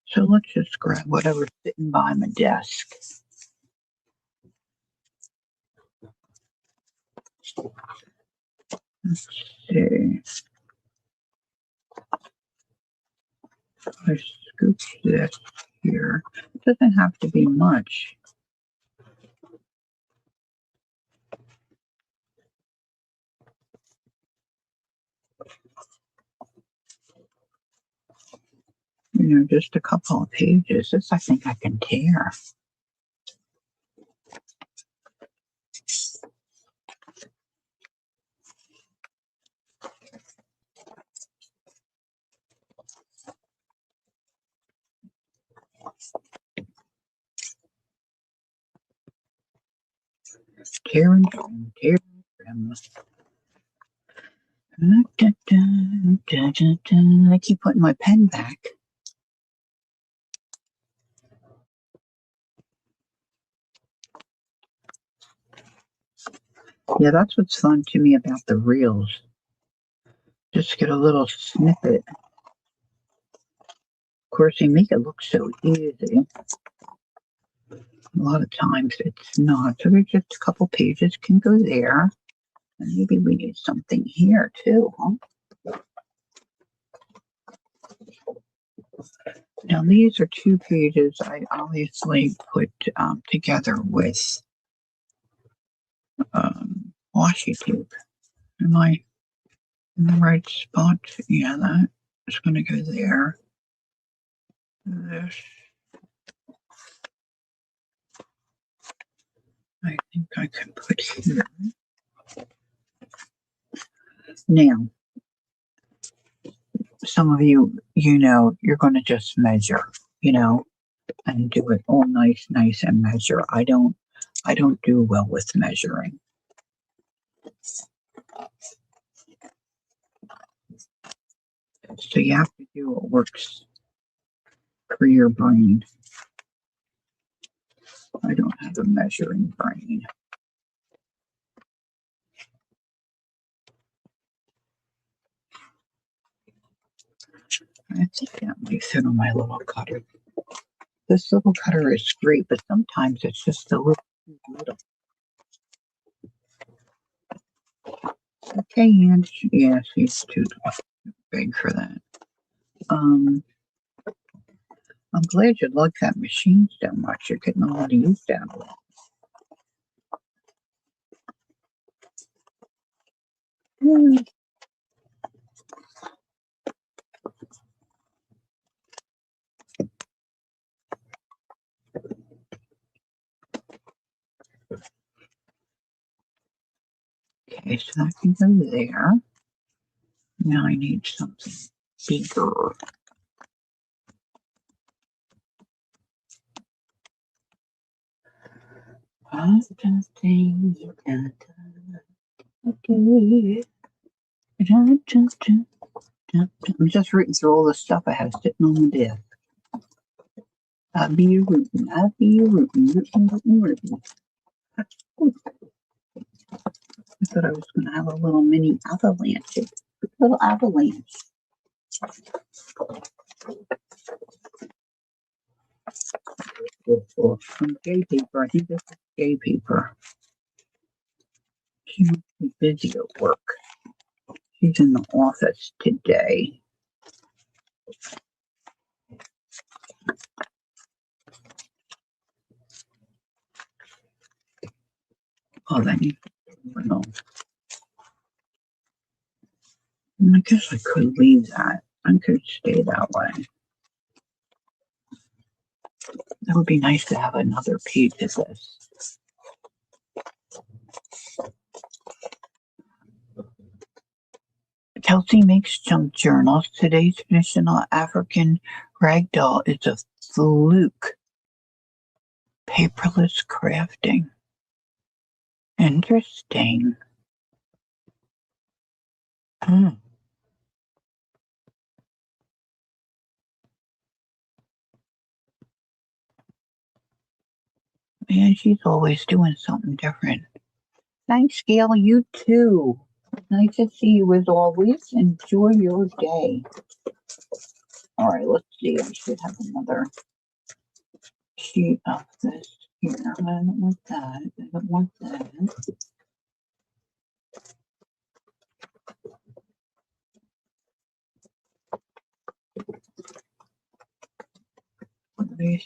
So let's just grab whatever's sitting by my desk. Let's see. I scoop this here. It doesn't have to be much. You know, just a couple of pages. This I think I can tear. Tear and trim, tear and trim. I keep putting my pen back. Yeah, that's what's fun to me about the reels. Just get a little snippet. Of course, they make it look so easy. A lot of times it's not. So there's just a couple pages can go there. And maybe we need something here too, huh? Now these are 2 pages I obviously put together with washi tape. Am I in the right spot? Yeah, that is going to go there. This, I think I can put here. Now, some of you, you're going to just measure, and do it all nice and measure. I don't do well with measuring. So you have to do what works for your brain. I don't have a measuring brain. I think that might fit on my little cutter. This little cutter is great, but sometimes it's just a little too little. Okay, and yeah, she's too big for that. I'm glad you like that machine so much. You're getting a lot of use out of it. Okay, so that can go there. Now I need something bigger. I'm just rooting through all the stuff I have sitting on the desk. I'll be rooting. Rooting. I thought I was going to have a little mini avalanche. Little avalanche. Some gay paper. I think this is gay paper. She must be busy at work. She's in the office today. Oh, that needs to go. I guess I could leave that. I could stay that way. That would be nice to have another page of this. Kelsey makes junk journals. Today's traditional African ragdoll is a fluke. Paperless crafting. Interesting. Man, she's always doing something different. Thanks, Gail. You too. Nice to see you as always. Enjoy your day. All right, let's see. I should have another sheet of this here. I don't want that. I don't want that. I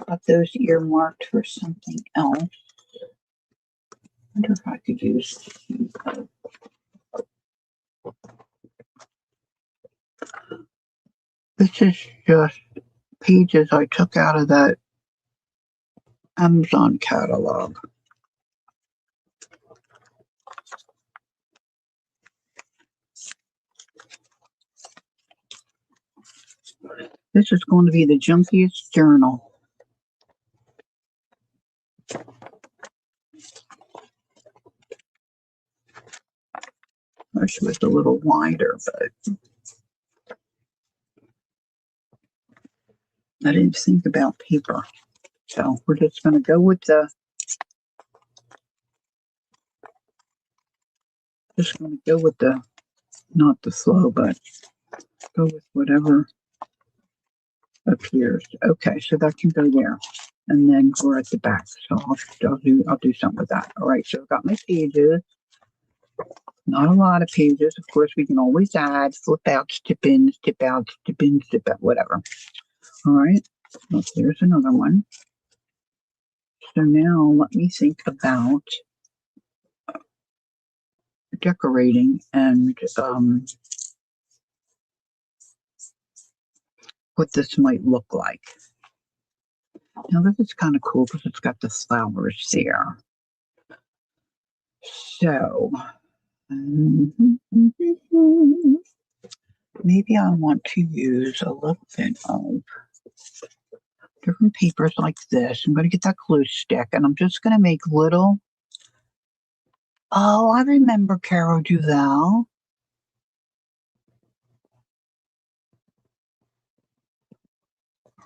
got those earmarked for something else. I wonder if I could use. This is just pages I took out of that Amazon catalog. This is going to be the junkiest journal. I wish it was a little wider, but I didn't think about paper. So we're just going to go with not the flow, but go with whatever appears. Okay, so that can go there. And then we're at the back. So I'll do something with that. All right, so I've got my pages. Not a lot of pages. Of course, we can always add, flip out, stip in, stip out, stip in, stip out, whatever. All right, well, there's another one. So now let me think about decorating and what this might look like. Now this is kind of cool because it's got the flowers there. So maybe I want to use a little bit of different papers like this. I'm going to get that glue stick and I'm just going to make little. Oh, I remember Caro Duval.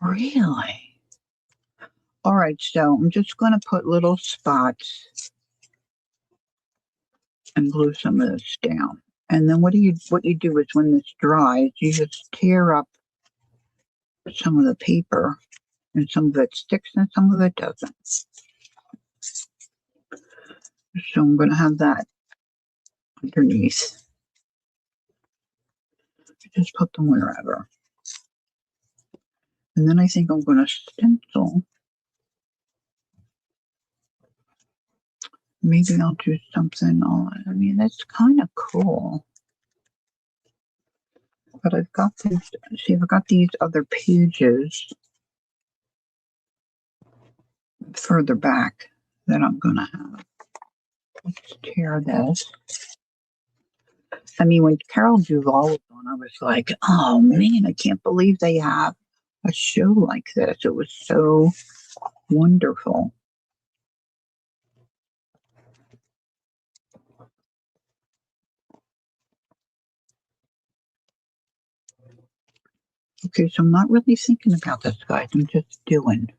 Really? All right, so I'm just going to put little spots and glue some of this down. And then what you do is when this dries, you just tear up some of the paper, and some of it sticks and some of it doesn't. So I'm going to have that underneath. Just put them wherever. And then I think I'm going to stencil. Maybe I'll do something on. I mean, that's kind of cool. But I've got these. See, I've got these other pages further back that I'm going to have. Let's tear this. I mean, when Carol Duvall was on, I was like, oh man, I can't believe they have a show like this. It was so wonderful. Okay, so I'm not really thinking about this, guys. I'm just doing.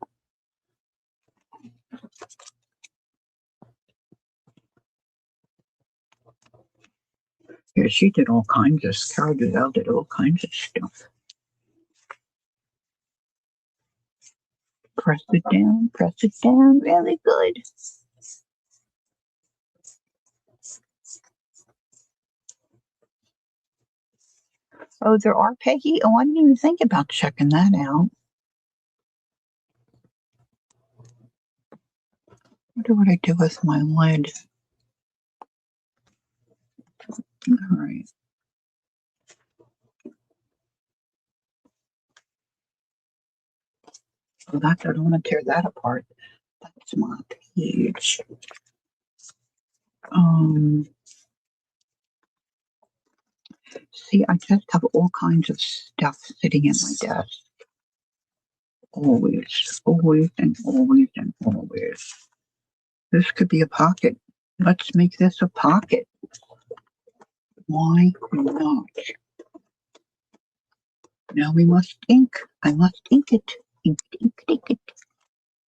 Yeah, she did all kinds of, Carol Duvall did all kinds of stuff. Press it down, really good. Oh, there are, Peggy? Oh, I didn't even think about checking that out. I wonder what I do with my lid. All right. Oh, I don't want to tear that apart. That's my page. See, I just have all kinds of stuff sitting in my desk. Always, always, and always, and always. This could be a pocket. Let's make this a pocket. Why not? Now we must ink. I must ink it. Ink, ink, ink it.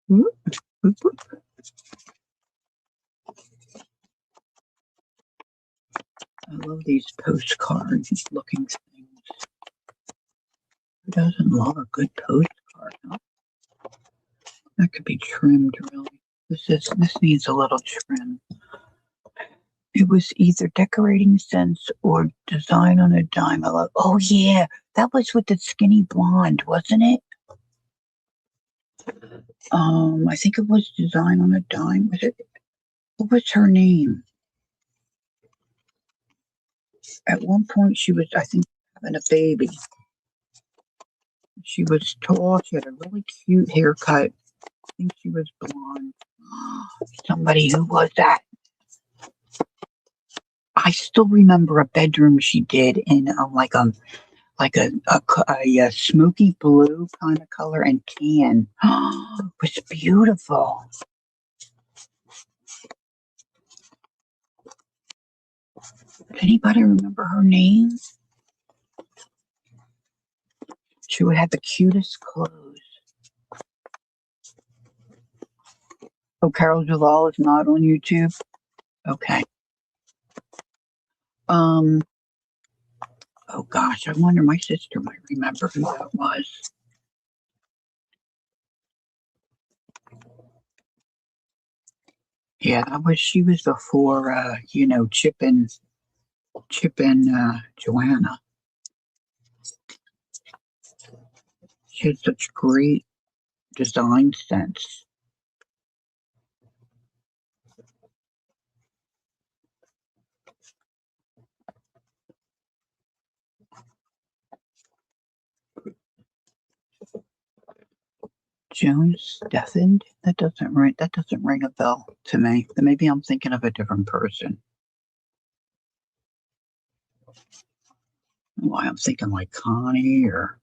Whoop, whoop, whoop. I love these postcard looking things. Who doesn't love a good postcard? Huh? That could be trimmed, really. This needs a little trim. It was either Decorating Sense or Design on a Dime. I love. Oh yeah, that was with the skinny blonde, wasn't it? I think it was Design on a Dime. Was it? What was her name? At one point, she was, I think, having a baby. She was tall. She had a really cute haircut. I think she was blonde. Somebody, who was that? I still remember a bedroom she did in a smoky blue kind of color and tan. It was beautiful. Does anybody remember her name? She would have the cutest clothes. Oh, Carol Duval is not on YouTube? Okay. Oh gosh, I wonder, my sister might remember who that was. Yeah, she was before, Chip and Joanna. She had such great design sense. Joan Steffens? That doesn't ring a bell to me. Maybe I'm thinking of a different person. Why I'm thinking like Connie or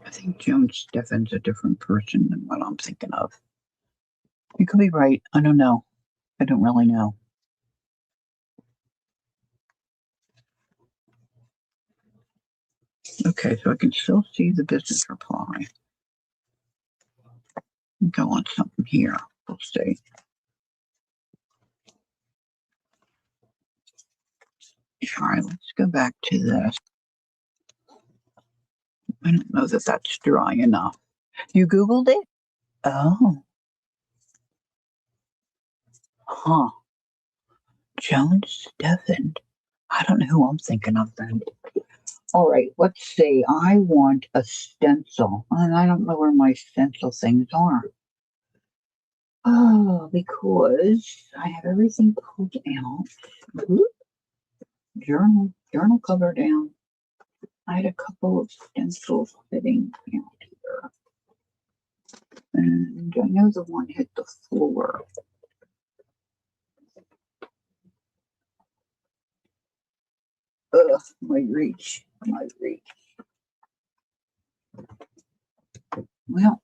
I think Joan Steffens a different person than what I'm thinking of. You could be right. I don't know. I don't really know. Okay, so I can still see the business reply. Go on something here. We'll see. All right, let's go back to this. I don't know that that's dry enough. You Googled it? Oh. Huh. Joan Steffens. I don't know who I'm thinking of then. All right, let's see. I want a stencil. And I don't know where my stencil things are. Oh, because I have everything pulled out. Journal cover down. I had a couple of stencils sitting out here. And I know the one hit the floor. Ugh, my reach. Well,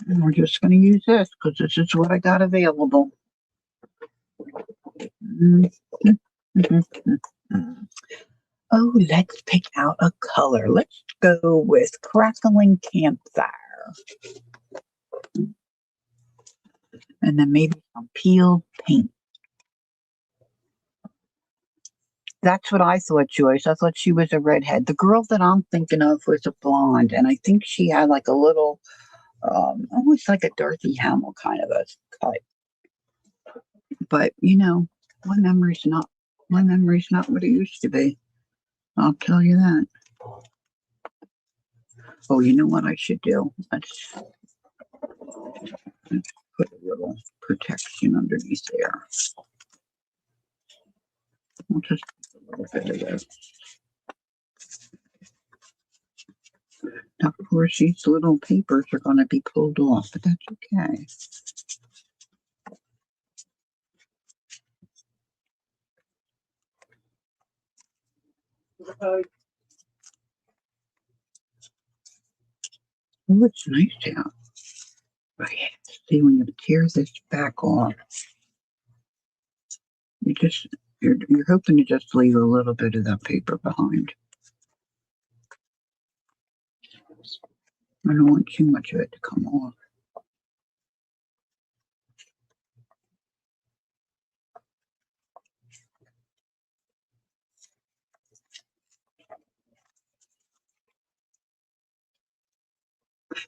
we're just going to use this because this is what I got available. Oh, let's pick out a color. Let's go with Crackling Campfire. And then maybe some peeled paint. That's what I thought, Joyce. I thought she was a redhead. The girl that I'm thinking of was a blonde, and I think she had like a little, almost like a Dorothy Hamill kind of a cut. But my memory's not what it used to be. I'll tell you that. Oh, you know what I should do? Let's put a little protection underneath there. We'll just put a little bit of this. Now, of course, these little papers are going to be pulled off, but that's okay. Oh, it's nice out. But you have to see when you tear this back off, you're hoping to just leave a little bit of that paper behind. I don't want too much of it to come off.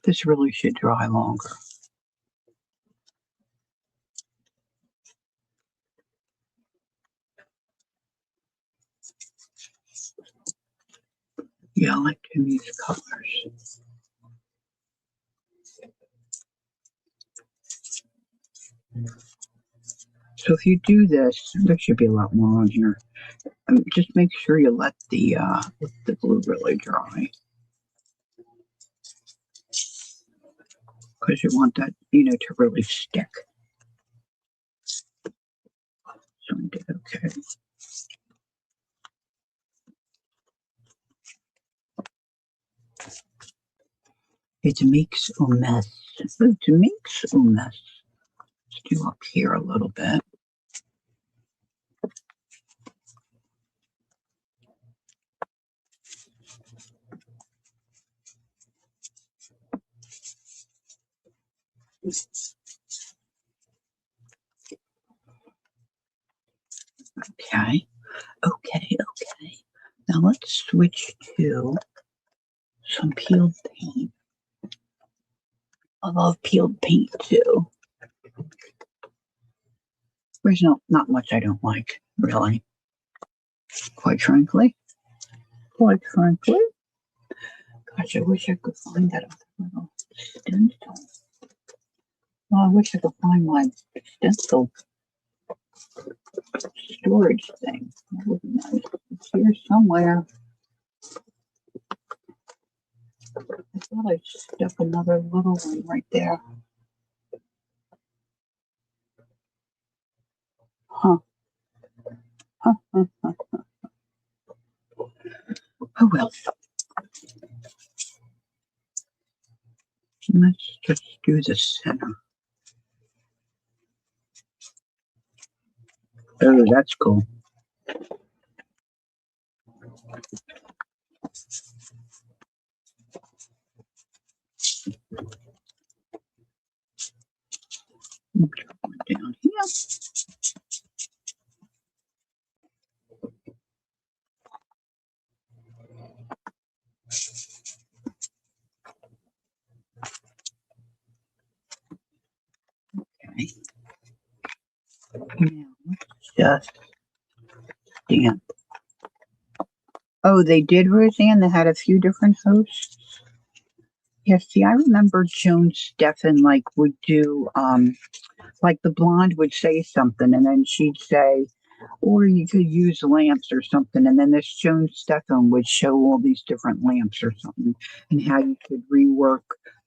This really should dry longer. Yeah, I like to use colors. So if you do this, there should be a lot more on here. Just make sure you let the glue really dry, because you want that, to really stick. So I did okay. It makes a mess. It makes a mess. Let's do up here a little bit. Okay. Now let's switch to some peeled paint. I love peeled paint too. There's not much I don't like, really. Quite frankly. Gosh, I wish I could find that other little stencil. Well, I wish I could find my stencil storage thing. That would be nice. It's here somewhere. I thought I stuck another little one right there. Huh. Oh well. Let's just do the center. Oh, that's cool. Down here. Okay. Now let's just stamp. Oh, they did, Roseanne? They had a few different hosts? Yeah, see, I remember Joan Steffen would do like the blonde would say something and then she'd say, or you could use lamps or something, and then this Joan Steffen would show all these different lamps or something and how you could rework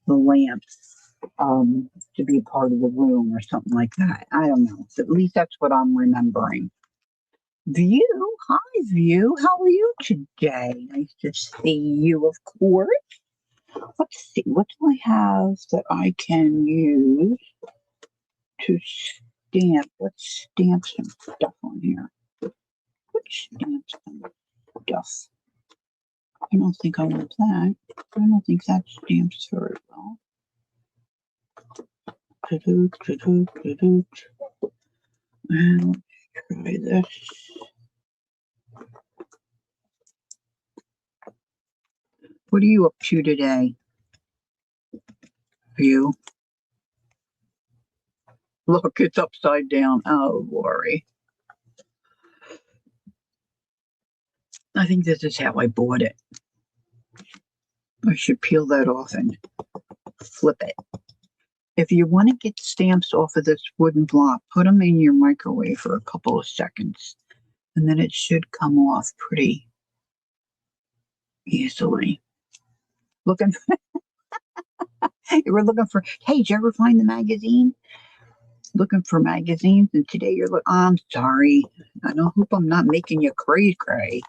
the lamps to be part of the room or something like that. I don't know. At least that's what I'm remembering. View, hi View, how are you today? Nice to see you, of course. Let's see, what do I have that I can use to stamp? Let's stamp some stuff on here. Let's stamp some stuff. I don't think I want that. I don't think that stamps very well. And let's try this. What are you up to today? View. Look, it's upside down. Oh, Lori. I think this is how I bought it. I should peel that off and flip it. If you want to get stamps off of this wooden block, put them in your microwave for a couple of seconds, and then it should come off pretty easily. looking. You were looking for. Hey, did you ever find the magazine? Looking for magazines, and today you're like, I'm sorry. I don't hope I'm not making you cray cray.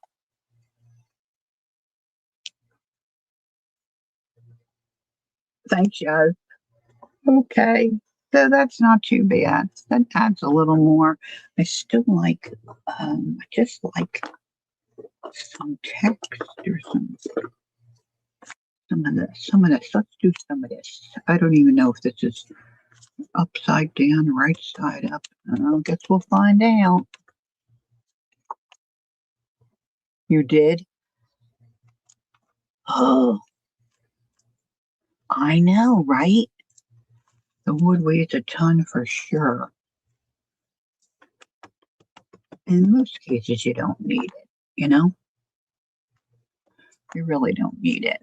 Thanks, Yaz. Okay. So that's not too bad. That adds a little more. I still like, I just like some text or some of this. Some of this. Let's do some of this. I don't even know if this is upside down, right side up. I guess we'll find out. You did? Oh, I know, right? The wood weighs a ton for sure. In most cases, you don't need it, you know? You really don't need it.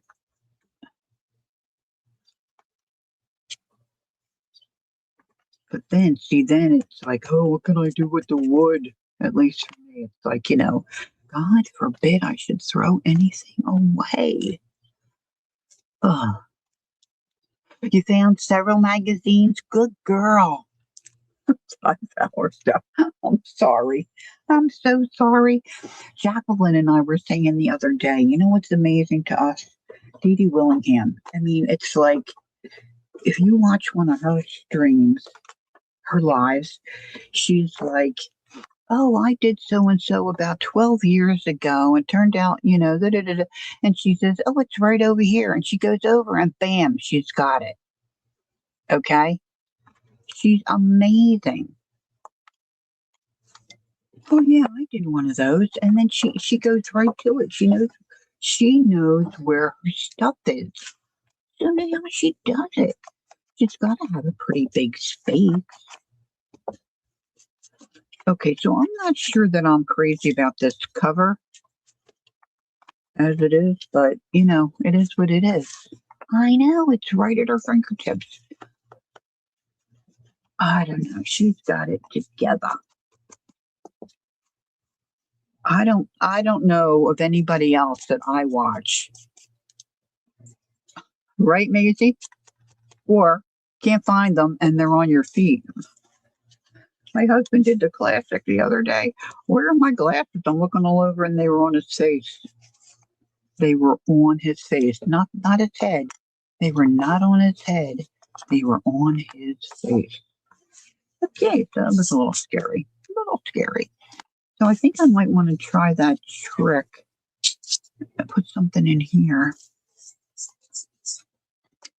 But then, see, then it's like, oh, what can I do with the wood? At least for me, it's like, God forbid I should throw anything away. Ugh. You found several magazines? Good girl. 5 hours stuff. I'm sorry. I'm so sorry. Jacqueline and I were saying the other day, you know what's amazing to us? Dee Dee Willingham. I mean, it's like if you watch one of her streams, her lives, she's like, oh, I did so and so about 12 years ago, and turned out, da, da, da, da. And she says, oh, it's right over here. And she goes over and bam, she's got it. Okay. She's amazing. Oh yeah, I did one of those. And then she goes right to it. She knows where her stuff is. So now she does it. She's got to have a pretty big space. Okay, so I'm not sure that I'm crazy about this cover as it is, but it is what it is. I know it's right at her fingertips. I don't know. She's got it together. I don't know of anybody else that I watch. Right, Maisie? Or can't find them and they're on your feet. My husband did the classic the other day. Where are my glasses? I'm looking all over and they were on his face. They were on his face, not his head. They were not on his head. They were on his face. Okay, so that was a little scary. A little scary. So I think I might want to try that trick. I put something in here.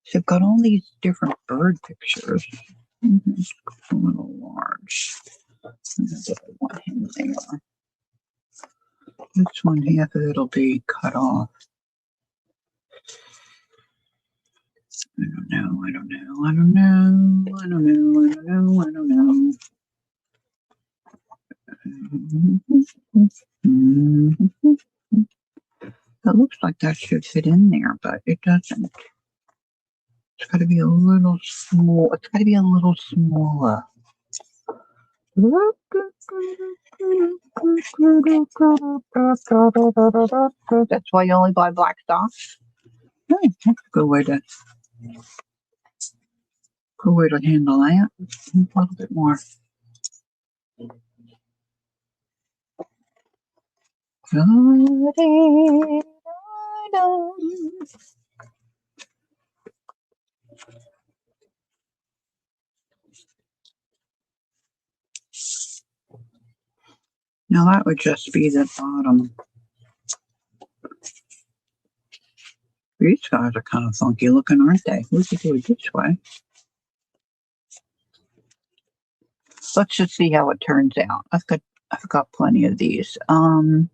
So I've got all these different bird pictures. It's a little large. One in there. This one, half of it'll be cut off. I don't know. I don't know. I don't know. I don't know. I don't know. I don't know. It looks like that should fit in there, but it doesn't. It's got to be a little small. It's got to be a little smaller. That's why you only buy black socks. That's a good way to handle that. A little bit more. Now that would just be the bottom. These guys are kind of funky looking, aren't they? We could do it this way. Let's just see how it turns out. I've got plenty of these. I don't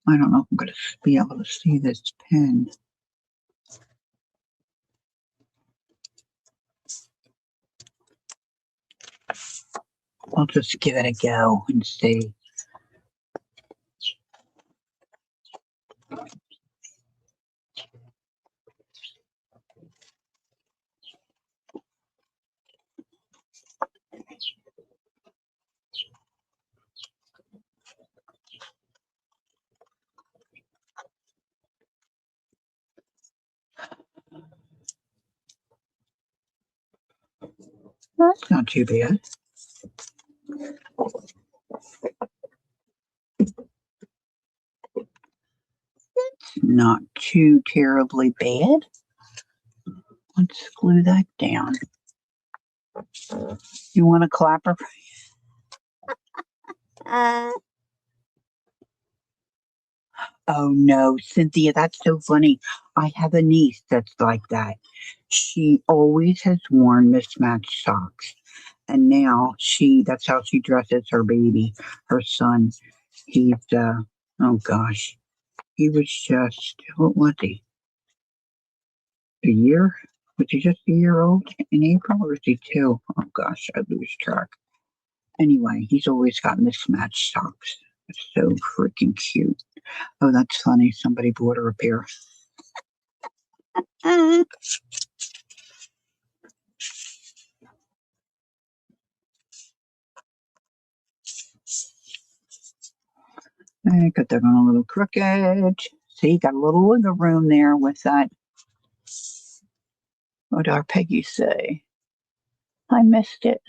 know if I'm going to be able to see this pen. I'll just give it a go and see. That's not too bad. Not too terribly bad. Let's glue that down. You want a clapper? Oh no, Cynthia, that's so funny. I have a niece that's like that. She always has worn mismatched socks. And now that's how she dresses her baby, her son. He's, oh gosh, he was just, what was he? A year? Was he just a year old in April or was he two? Oh gosh, I lose track. Anyway, he's always got mismatched socks. It's so freaking cute. Oh, that's funny. Somebody bought her a pair. I got that on a little crooked. See, got a little wiggle room there with that. What did our Peggy say? I missed it.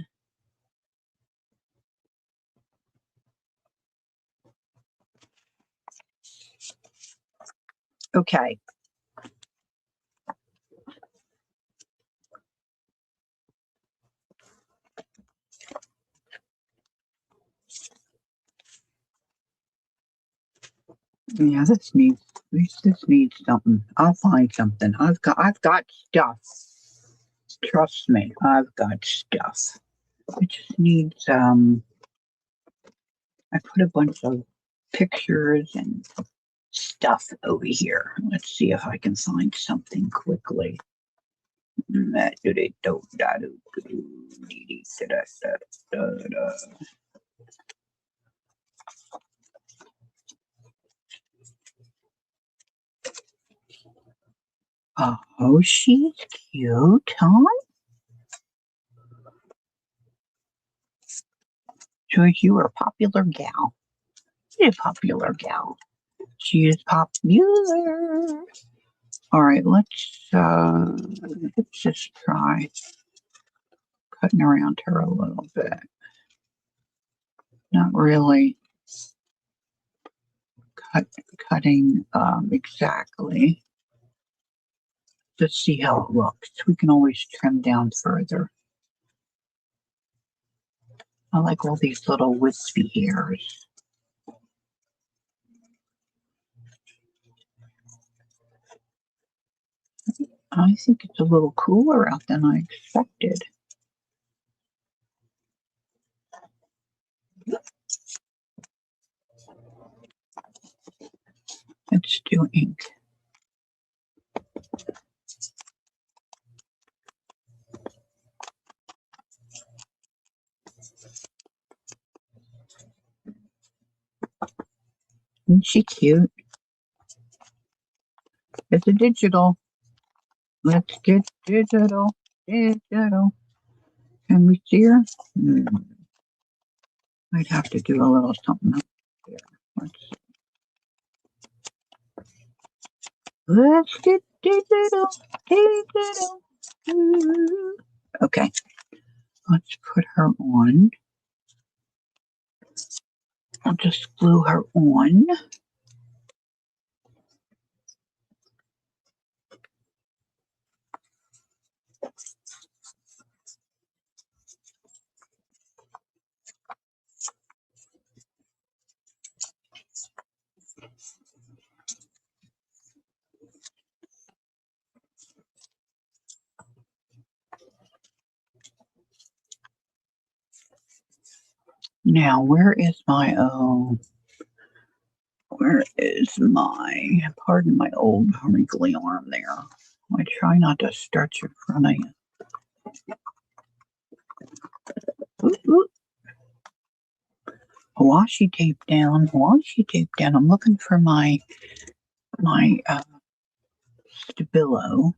Okay. Yeah, this needs something. I'll find something. I've got stuff. Trust me, I've got stuff. It just needs I put a bunch of pictures and stuff over here. Let's see if I can find something quickly. Oh, she's cute, huh? Joyce, you are a popular gal. You're a popular gal. She is popular. All right, let's just try cutting around her a little bit. Not really cutting exactly. Let's see how it looks. We can always trim down further. I like all these little wispy hairs. I think it's a little cooler out than I expected. Let's do ink. Isn't she cute? It's a digital. Let's get digital. Digital. Can we see her? Might have to do a little something up there. Let's get digital. Digital. Okay. Let's put her on. I'll just glue her on. Now, pardon my old wrinkly arm there. I try not to stretch in front of you. Washi tape down. I'm looking for my Stabilo.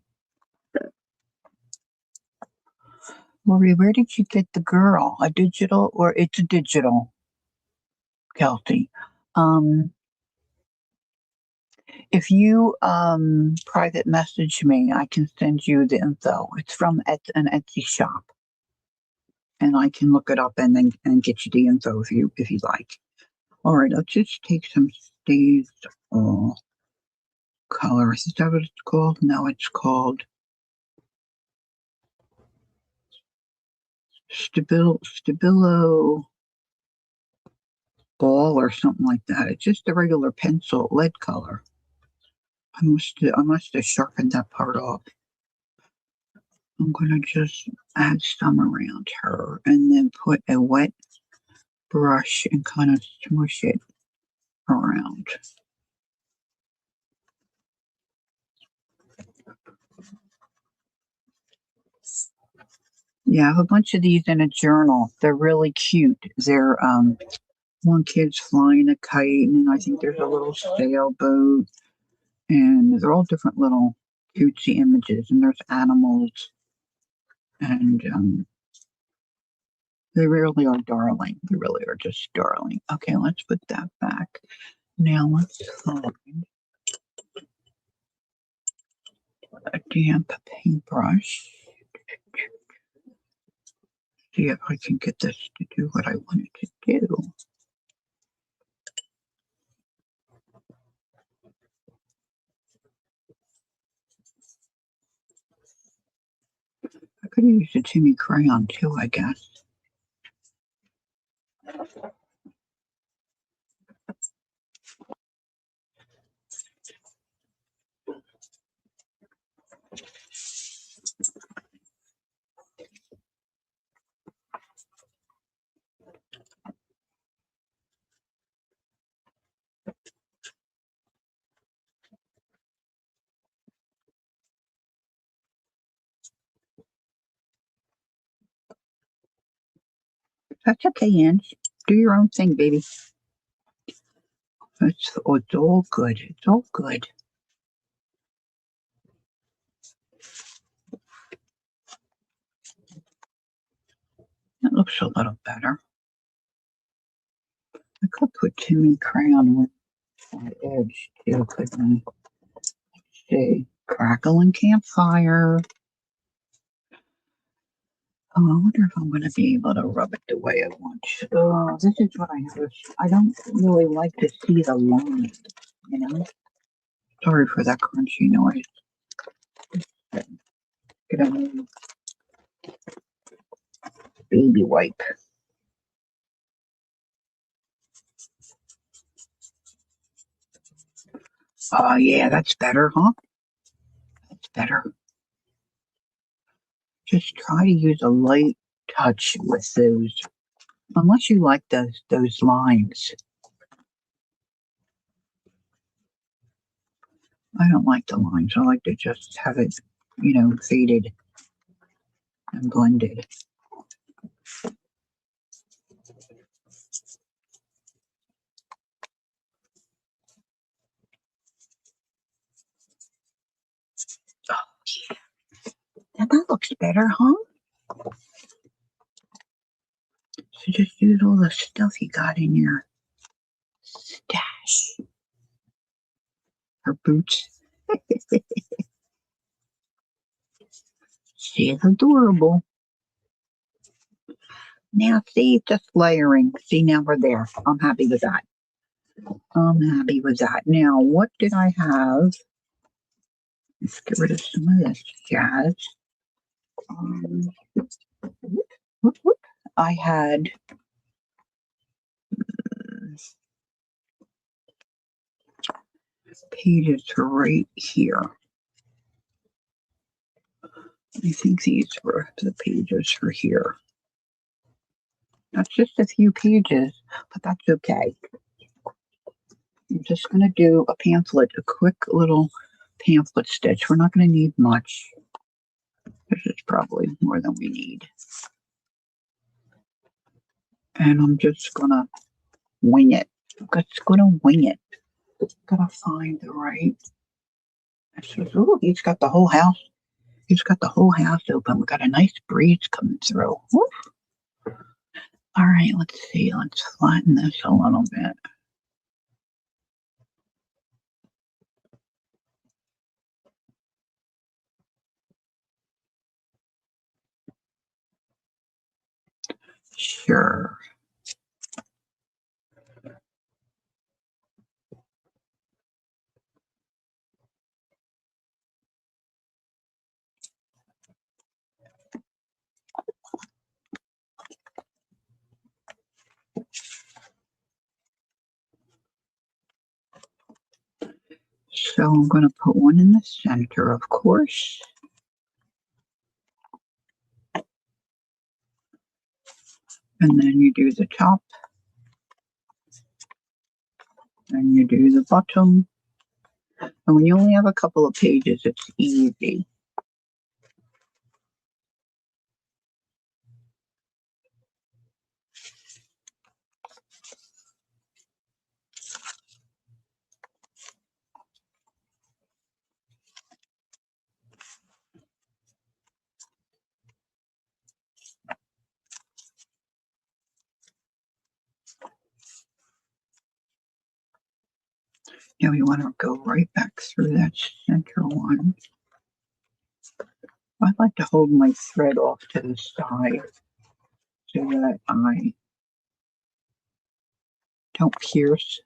Lori, where did you get the girl? A digital or it's a digital, Kelsey? If you private message me, I can send you the info. It's from an Etsy shop. and I can look it up and then and get you the info if you like. All right, let's just take some Stays colors. Is that what it's called? No, it's called Stabilo Ball or something like that. It's just a regular pencil lead color. I must have sharpened that part off. I'm gonna just add some around her and then put a wet brush and kind of smush it around. Yeah, I have a bunch of these in a journal. They're really cute. They're one kid's flying a kite, and I think there's a little sailboat, and they're all different little cutesy images, and there's animals, and they really are darling. They really are just darling. Okay, let's put that back. Now let's find a damp paintbrush. See if I can get this to do what I want it to do. I could use a Timmy crayon too, I guess. That's okay, Ange. Do your own thing, baby. It's all good. It's all good. That looks a little better. I could put Timmy crayon with that edge too, couldn't I? Let's see. Crackle and campfire. Oh, I wonder if I'm going to be able to rub it the way I want. Oh, this is what I noticed. I don't really like to see the line, you know? Sorry for that crunchy noise. Get a new baby wipe. Oh, yeah, that's better, huh? That's better. Just try to use a light touch with those, unless you like those lines. I don't like the lines. I like to just have it, faded and blended. Oh, yeah. Now that looks better, huh? So just use all the stuff you got in your stash. Her boots. She's adorable. Now, see, just layering. See, now we're there. I'm happy with that. I'm happy with that. Now, what did I have? Let's get rid of some of this jazz. Um, whoop, whoop. I had pages right here. I think these were the pages for here. That's just a few pages, but that's okay. I'm just going to do a pamphlet, a quick little pamphlet stitch. We're not going to need much. This is probably more than we need. And I'm just going to wing it. I'm just going to wing it. Gotta find the right. Oh, he's got the whole house. He's got the whole house open. We got a nice breeze coming through. Woof. All right, let's see. Let's flatten this a little bit. Sure. So I'm going to put one in the center, of course. And then you do the top. And you do the bottom. And when you only have a couple of pages, it's easy. Now we want to go right back through that center one. I like to hold my thread off to the side so that I don't pierce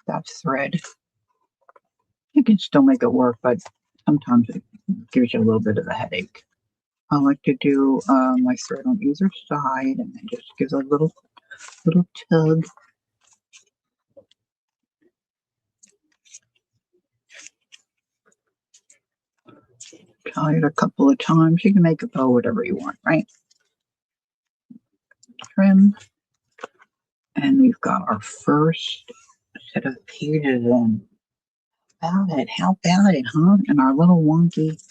that thread. You can still make it work, but sometimes it gives you a little bit of a headache. I like to do my thread on either side and then just give a little tug. Tie it a couple of times. You can make a bow whatever you want, right? Trim. And we've got our first set of pages in. How about it, huh? And our little wonky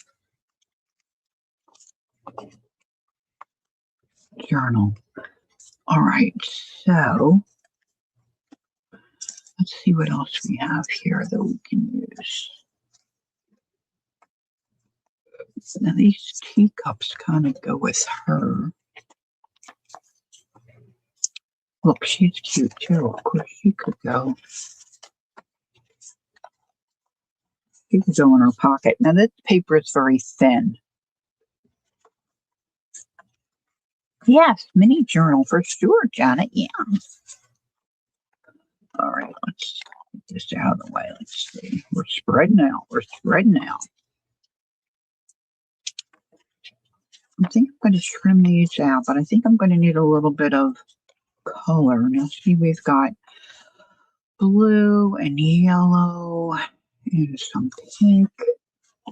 journal. All right, so let's see what else we have here that we can use. Now these teacups kind of go with her. Look, she's cute too. Of course, she could go. She could go in her pocket. Now this paper is very thin. Yes, mini journal for sure, Janet. Yeah. All right, let's get this out of the way. Let's see. We're spreading out. I think I'm going to trim these out, but I think I'm going to need a little bit of color. Now, see, we've got blue and yellow and some pink.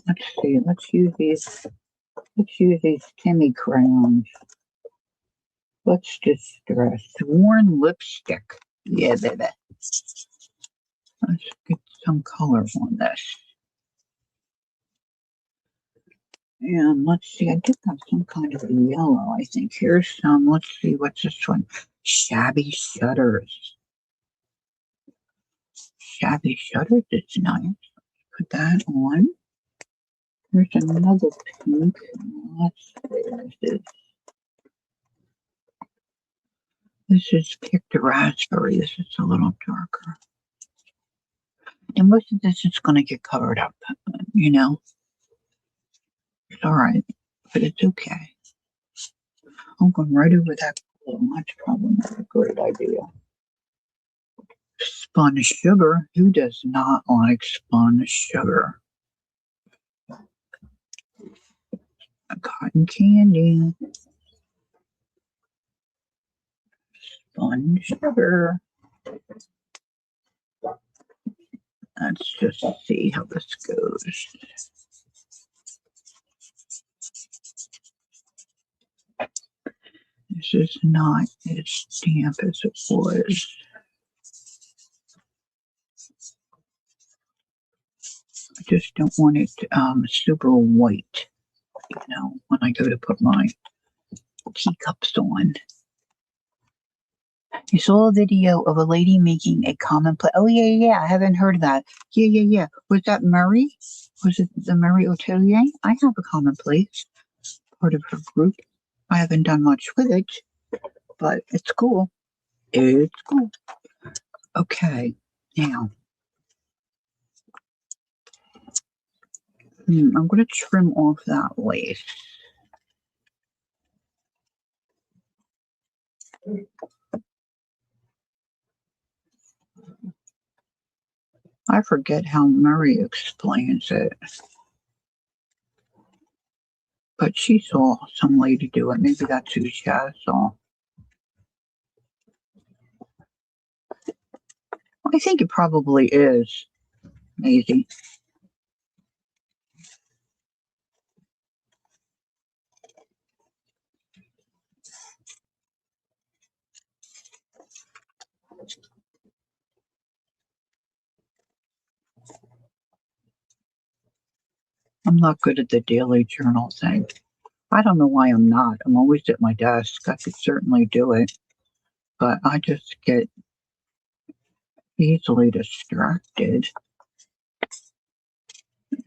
Let's see. Let's use these Timmy crayons. Let's distress. Worn lipstick. Yeah, baby. Let's get some color on this. And let's see, I did have some kind of yellow, I think. Here's some. Let's see, what's this one? Shabby Shutters. Shabby Shutters, it's nice. Put that on. Here's another pink. Let's see, this is picked raspberry. This is a little darker. And most of this is going to get covered up, you know. It's all right, but it's okay. I'm going right over that color. That's probably not a great idea. Spun sugar. Who does not like spun sugar? A cotton candy. Spun sugar. Let's just see how this goes. This is not as damp as it was. I just don't want it super white, you know, when I go to put my teacups on. You saw a video of a lady making a commonplace. Oh, yeah, I haven't heard of that. Yeah. Was that Murray? Was it the Murray Hotelier? I have a commonplace, part of her group. I haven't done much with it, but it's cool. It's cool. Okay, now I'm going to trim off that lace. I forget how Murray explains it. But she saw some lady do it. Maybe that's who she saw. I think it probably is, Maisie. I'm not good at the daily journal thing. I don't know why I'm not. I'm always at my desk. I could certainly do it, but I just get easily distracted.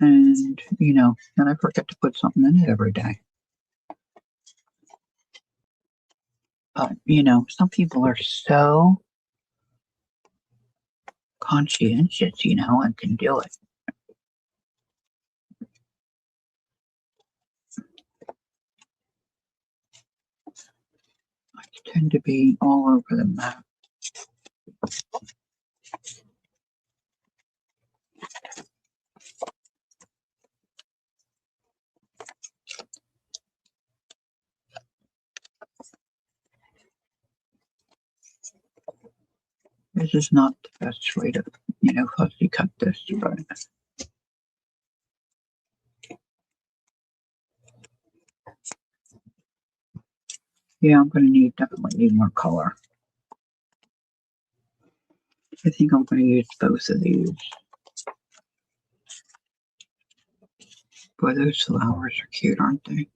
And, then I forget to put something in it every day. But, some people are so conscientious, and can do it. I tend to be all over the map. This is not the best way to, fussy cut this, but yeah, I'm going to definitely need more color. I think I'm going to use both of these. Boy, those flowers are cute, aren't they?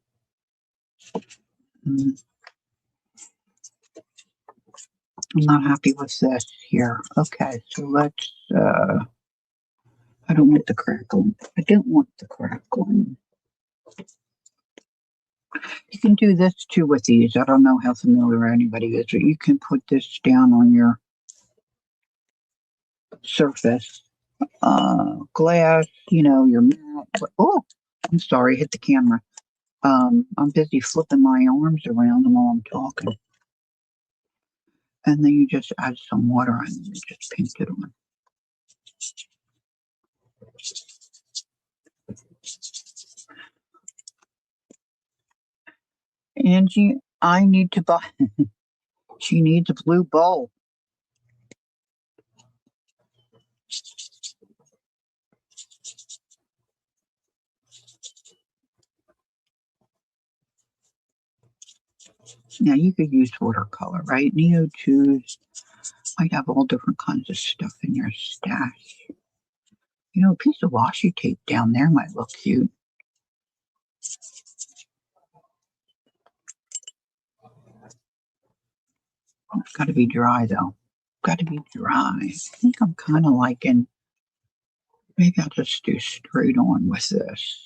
I'm not happy with this here. Okay, so let's, I don't want the crackling. I don't want the crackling. You can do this too with these. I don't know how familiar anybody is, but you can put this down on your surface. Glass, your mat. Oh, I'm sorry, hit the camera. I'm busy flipping my arms around while I'm talking. And then you just add some water and you just paint it on. Angie, I need to buy. She needs a blue bowl. Now you could use watercolor, right? Neo2s might have all different kinds of stuff in your stash. A piece of washi tape down there might look cute. It's got to be dry though. Got to be dry. I think I'm kind of liking. Maybe I'll just do straight on with this.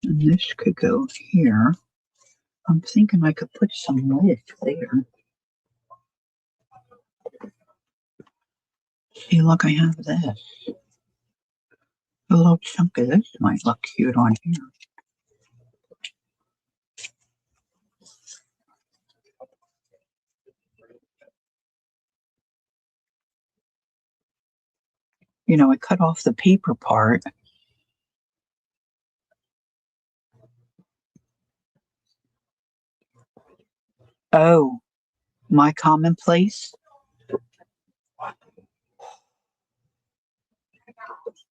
And this could go here. I'm thinking I could put some lid there. See, look, I have this. A little chunk of this might look cute on here. I cut off the paper part. Oh, my commonplace.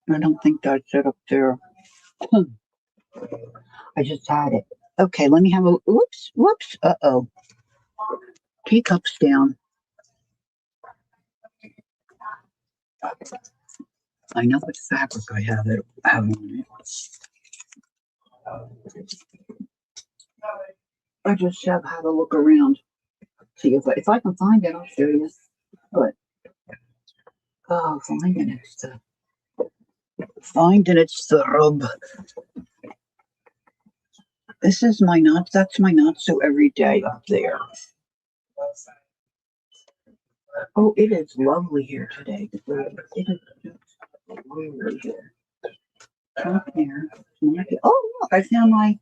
I don't think that's it up there. I just had it. Okay, let me have a whoops. Uh-oh. Teacups down. I know what fabric I have on it. I just have had a look around. See if I can find it, I'll show you. But finding it's the rub. This is that's my not so everyday up there. Oh, it is lovely here today. It is just lovely here. Come here. Oh, look, I found my.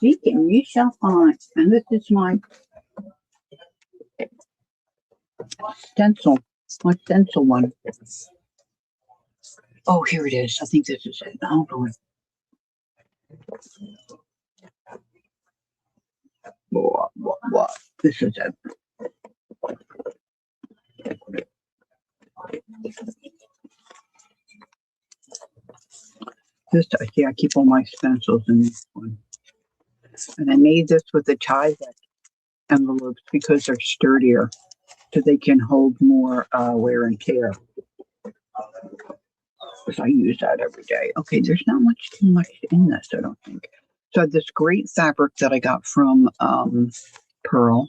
Seek and you shall find. And this is my stencil. My stencil one. Oh, here it is. I think this is it. Hold on. What? This is it. This, see, I keep all my stencils in this one. And I made this with the Tyvek envelopes because they're sturdier, so they can hold more wear and tear. Because I use that every day. Okay, there's not too much in this, I don't think. So this great fabric that I got from Pearl.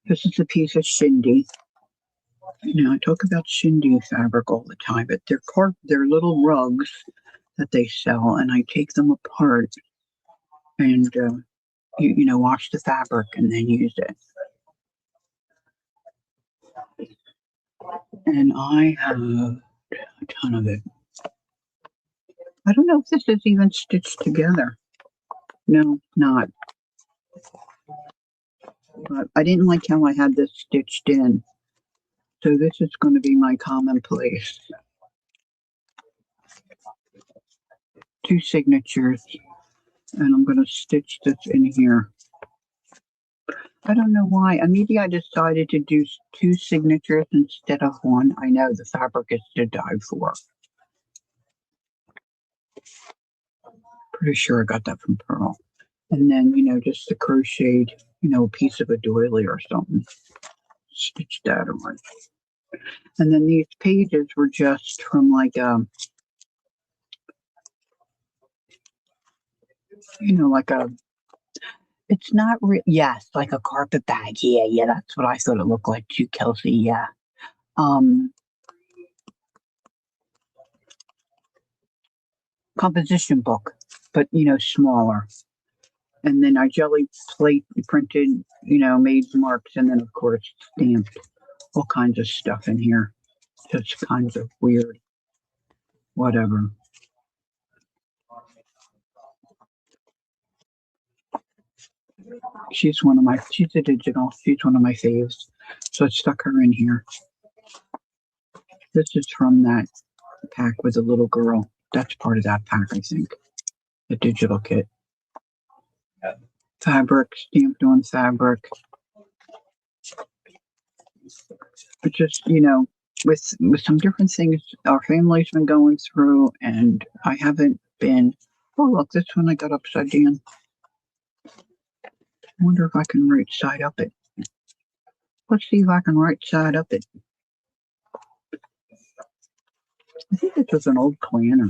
This is a piece of Shindy. You know, I talk about Shindy fabric all the time, but they're little rugs that they sell, and I take them apart and you know, wash the fabric and then use it. And I have a ton of it. I don't know if this is even stitched together. No, not. But I didn't like how I had this stitched in. So this is going to be my commonplace. 2 signatures. And I'm going to stitch this in here. I don't know why. Maybe I decided to do 2 signatures instead of 1. I know the fabric is to die for. Pretty sure I got that from Pearl. And then, you know, just the crocheted, you know, a piece of a doily or something. Stitch that on. And then these pages were just from like, you know, like it's not, yes, like a carpet bag. Yeah, that's what I thought it looked like too, Kelsey. Yeah. Composition book, but, you know, smaller. And then I jelly plate printed, you know, made marks, and then of course stamped all kinds of stuff in here. Just kinds of weird, whatever. She's a digital. She's one of my faves. So I stuck her in here. This is from that pack with a little girl. That's part of that pack, I think. The digital kit. Fabric, stamped on fabric. But just, you know, with some different things our family's been going through, and I haven't been. Oh, look, this one I got upside down. I wonder if I can right side up it. Let's see if I can right side up it. I think this was an old planner.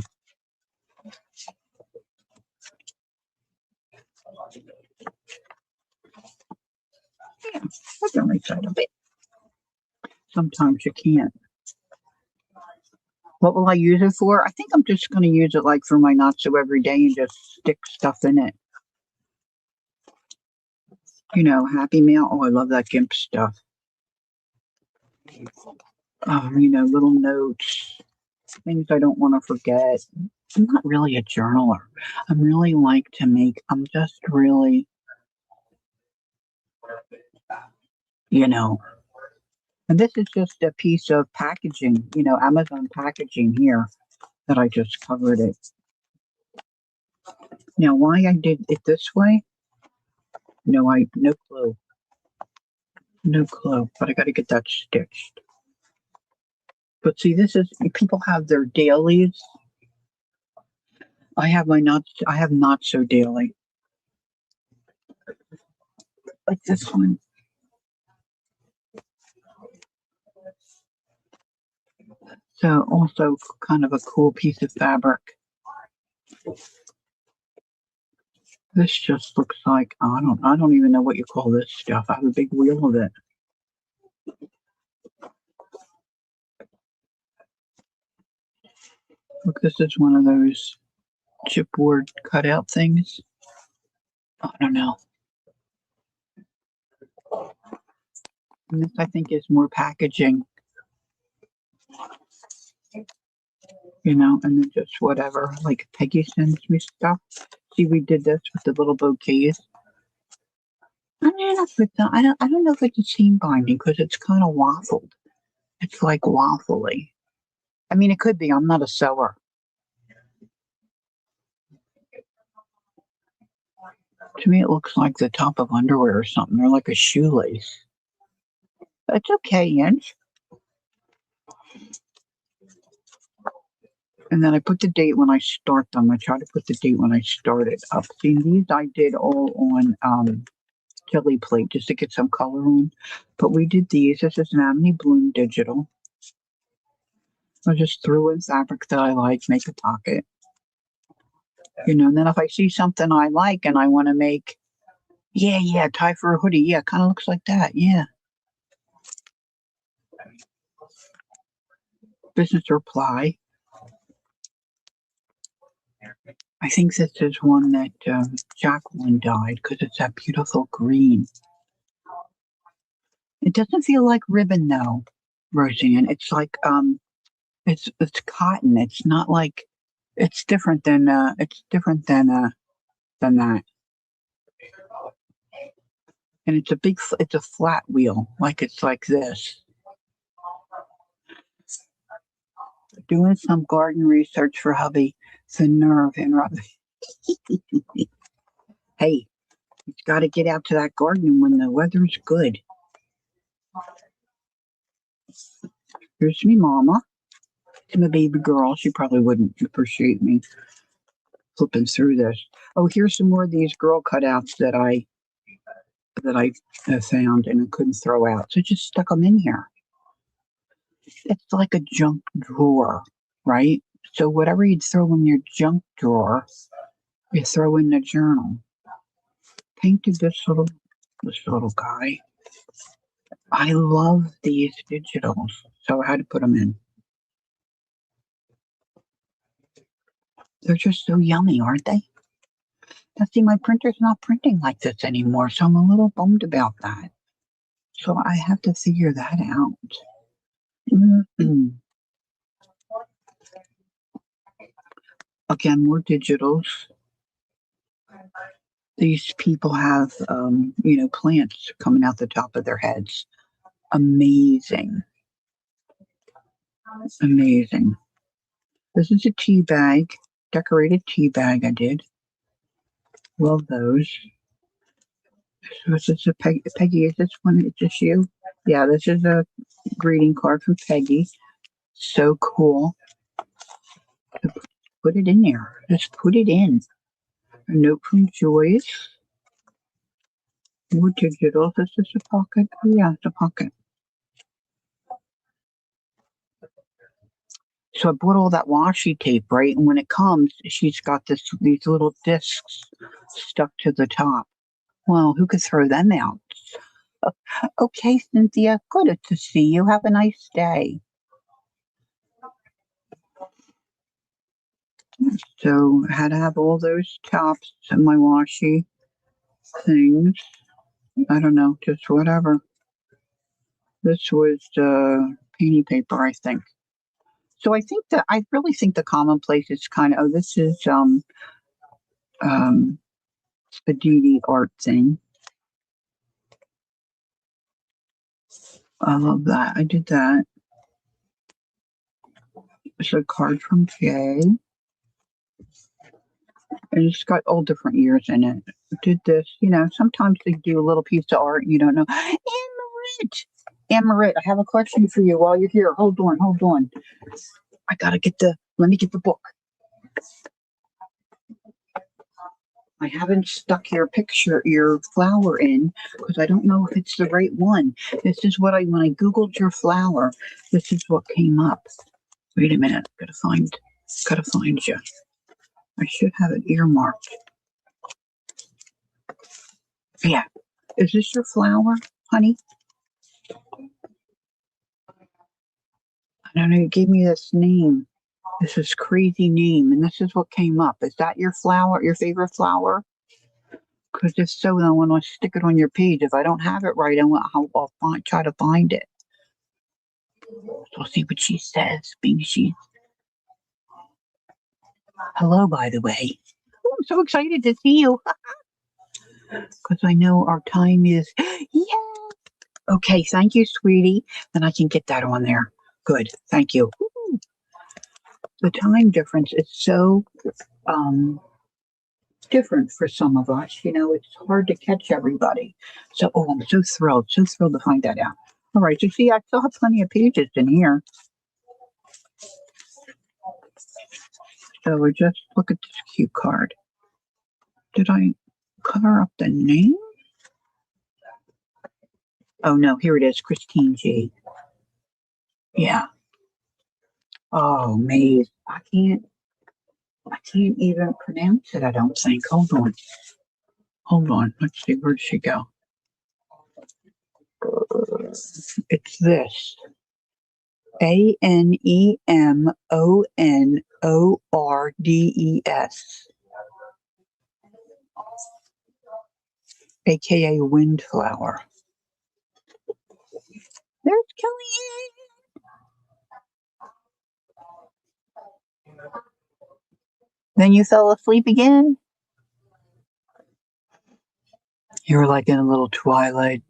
Yeah, I can right side up it. Sometimes you can't. What will I use it for? I think I'm just going to use it like for my not so everyday and just stick stuff in it. You know, Happy Mail. Oh, I love that GIMP stuff. You know, little notes, things I don't want to forget. I'm not really a journaler. I'm really like to make, I'm just really, you know, and this is just a piece of packaging, you know, Amazon packaging here that I just covered it. Now, why I did it this way? No clue. No clue, but I got to get that stitched. But see, this is, people have their dailies. I have not so daily. Like this one. So also kind of a cool piece of fabric. This just looks like, I don't even know what you call this stuff. I have a big wheel of it. Look, this is one of those chipboard cutout things. I don't know. And this, I think, is more packaging, and then just whatever. Like Peggy sends me stuff. See, we did this with the little bouquets. I don't know if it's a seam binding because it's kind of waffled. It's like waffly. I mean, it could be. I'm not a sewer. To me, it looks like the top of underwear or something. They're like a shoelace. It's okay, Inch. And then I put the date when I start them. I try to put the date when I start it up. See, these I did all on jelly plate just to get some color on. But we did these. This is an Amity Bloom digital. I just threw in fabric that I like, make a pocket. And then if I see something I like and I want to make, yeah, tie for a hoodie. Yeah, kind of looks like that. Yeah. Business reply. I think this is one that Jacqueline dyed because it's that beautiful green. It doesn't feel like ribbon though, Roseanne. It's like it's cotton. It's not like it's different than that. And it's a flat wheel, like it's like this. Doing some garden research for hubby. The nerve in Robbie. Hey, he's got to get out to that garden when the weather's good. Here's me mama. I'm a baby girl. She probably wouldn't appreciate me flipping through this. Oh, here's some more of these girl cutouts that I found and I couldn't throw out. So I just stuck them in here. It's like a junk drawer, right? So whatever you'd throw in your junk drawer, you throw in the journal. Painted this little guy. I love these digitals, so I had to put them in. They're just so yummy, aren't they? Now, see, my printer's not printing like this anymore, so I'm a little bummed about that. So I have to figure that out. Again, more digitals. These people have, plants coming out the top of their heads. Amazing. Amazing. This is a tea bag, decorated tea bag I did. Love those. So is this a Peggy, is this one, is this you? Yeah, this is a greeting card from Peggy. So cool. Put it in there. Just put it in. A note from Joyce. More digital. This is a pocket. Oh, yeah, it's a pocket. So I bought all that washi tape, right? And when it comes, she's got these little discs stuck to the top. Well, who could throw them out? Okay, Cynthia, good to see you. Have a nice day. So I had to have all those tops and my washi things. I don't know, just whatever. This was painting paper, I think. So I really think the commonplace is kind of, this is a DD art thing. I love that. I did that. It's a card from Jay. And it's got all different years in it. Did this, sometimes they do a little piece of art you don't know. Amarit, I have a question for you while you're here. Hold on. Let me get the book. I haven't stuck your flower in because I don't know if it's the right one. This is when I Googled your flower, this is what came up. Wait a minute, gotta find you. I should have it earmarked. Yeah. Is this your flower, honey? I don't know, you gave me this name. This is crazy name, and this is what came up. Is that your flower, your favorite flower? Because if so, then when I stick it on your page, if I don't have it right, I'll try to find it. So I'll see what she says. Being she. Hello, by the way. Oh, I'm so excited to see you. Because I know our time is. Yeah. Okay, thank you, sweetie. Then I can get that on there. Good, thank you. Woo. The time difference is so different for some of us. You know, it's hard to catch everybody. So, I'm so thrilled to find that out. All right, you see, I still have plenty of pages in here. So we just look at this cue card. Did I cover up the name? Oh no, here it is, Christine G. Yeah. Oh, Maze. I can't even pronounce it, I don't think. Hold on. Let's see, where'd she go? It's this. ANEMONORDES, aka Windflower. There's Kelly. Then you fell asleep again? You were like in a little twilight,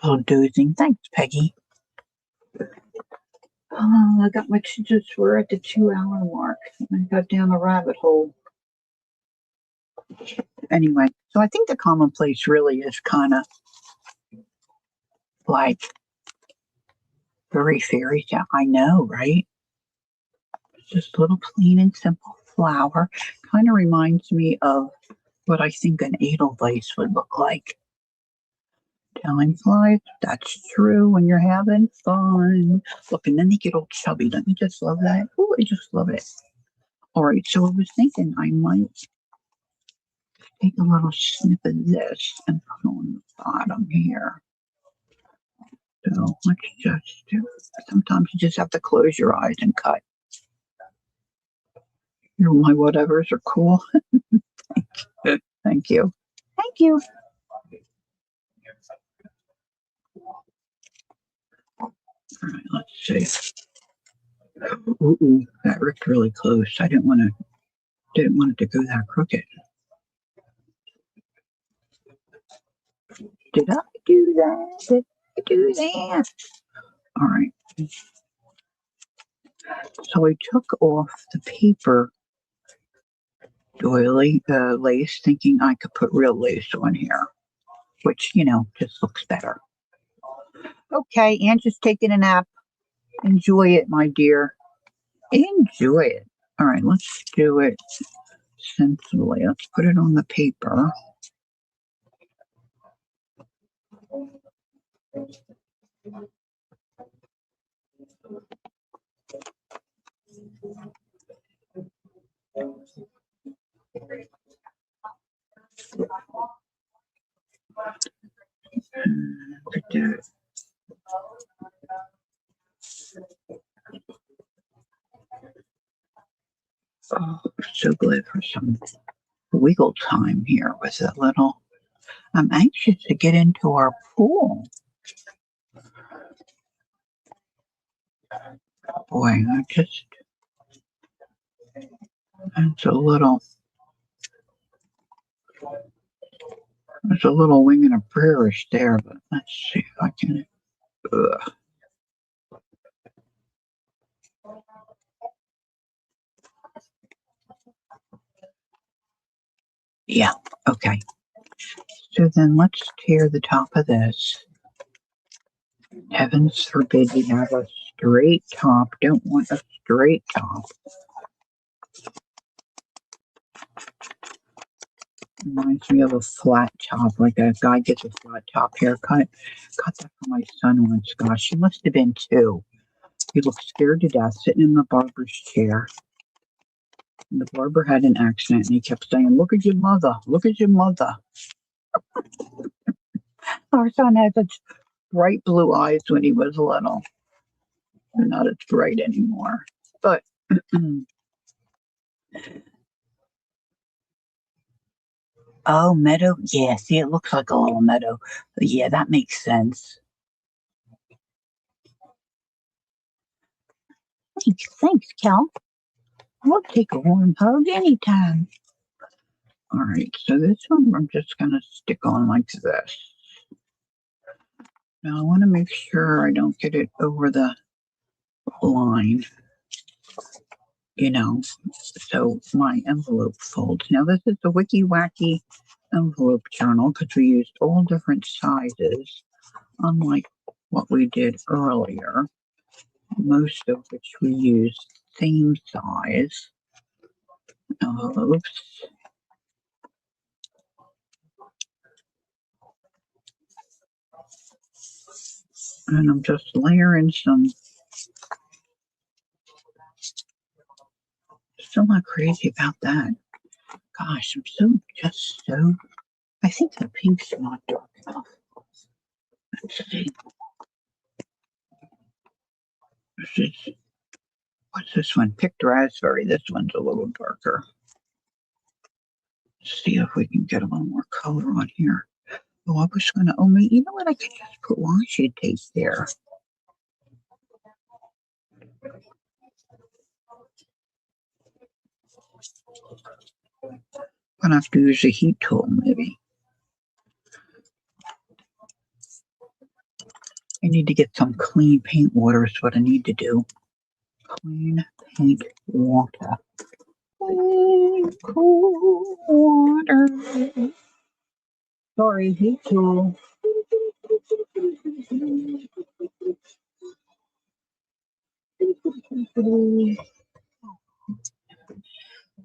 little dozing. Thanks, Peggy. Oh, I got my just we're at the 2 hour mark. I got down the rabbit hole. Anyway, so I think the commonplace really is kind of like very fairy tale. I know, right? Just a little plain and simple flower. Kind of reminds me of what I think an edelweiss would look like. Telling flies, that's true when you're having fun. Look, and then they get all chubby. Don't you just love that? Oh, I just love it. All right, so I was thinking I might take a little snip of this and put on the bottom here. So let's just do. Sometimes you just have to close your eyes and cut. My whatevers are cool. Thank you. Thank you. All right, let's see. Ooh, that ripped really close. I didn't want it to go that crooked. Did I do that? Did I do that? All right. So I took off the paper doily lace, thinking I could put real lace on here, which, just looks better. Okay, Anne's just taking a nap. Enjoy it, my dear. Enjoy it. All right, let's do it sensibly. Let's put it on the paper. Oh, so glad for some wiggle time here with a little. I'm anxious to get into our pool. Boy, it's a little. There's a little wing and a prayerish there, but let's see if I can. Ugh. Yeah, okay. So then let's tear the top of this. Heavens forbid we have a straight top. Don't want a straight top. Reminds me of a flat top, like a guy gets a flat top haircut. Got that for my son once. Gosh, he must have been 2. He looked scared to death sitting in the barber's chair. And the barber had an accident and he kept saying, "Look at your mother, look at your mother." Our son had such bright blue eyes when he was little. They're not as bright anymore. But Oh, meadow. Yeah, see, it looks like a little meadow. Yeah, that makes sense. Thanks, Cal. We'll take a warm hug anytime. All right, so this one I'm just going to stick on like this. Now I want to make sure I don't get it over the line, so my envelope folds. Now this is the Wiki Wacky envelope journal because we used all different sizes, unlike what we did earlier, most of which we used same size envelopes. And I'm just layering some. Still not crazy about that. Gosh, I think the pink's not dark enough. Let's see. What's this one? Picked raspberry. This one's a little darker. Let's see if we can get a little more color on here. Oh, I was going to, you know what? I could just put washi tape there. I'm going to have to use a heat tool, maybe. I need to get some clean paint water is what I need to do. Clean paint water. Clean, cool water. Sorry, heat tool.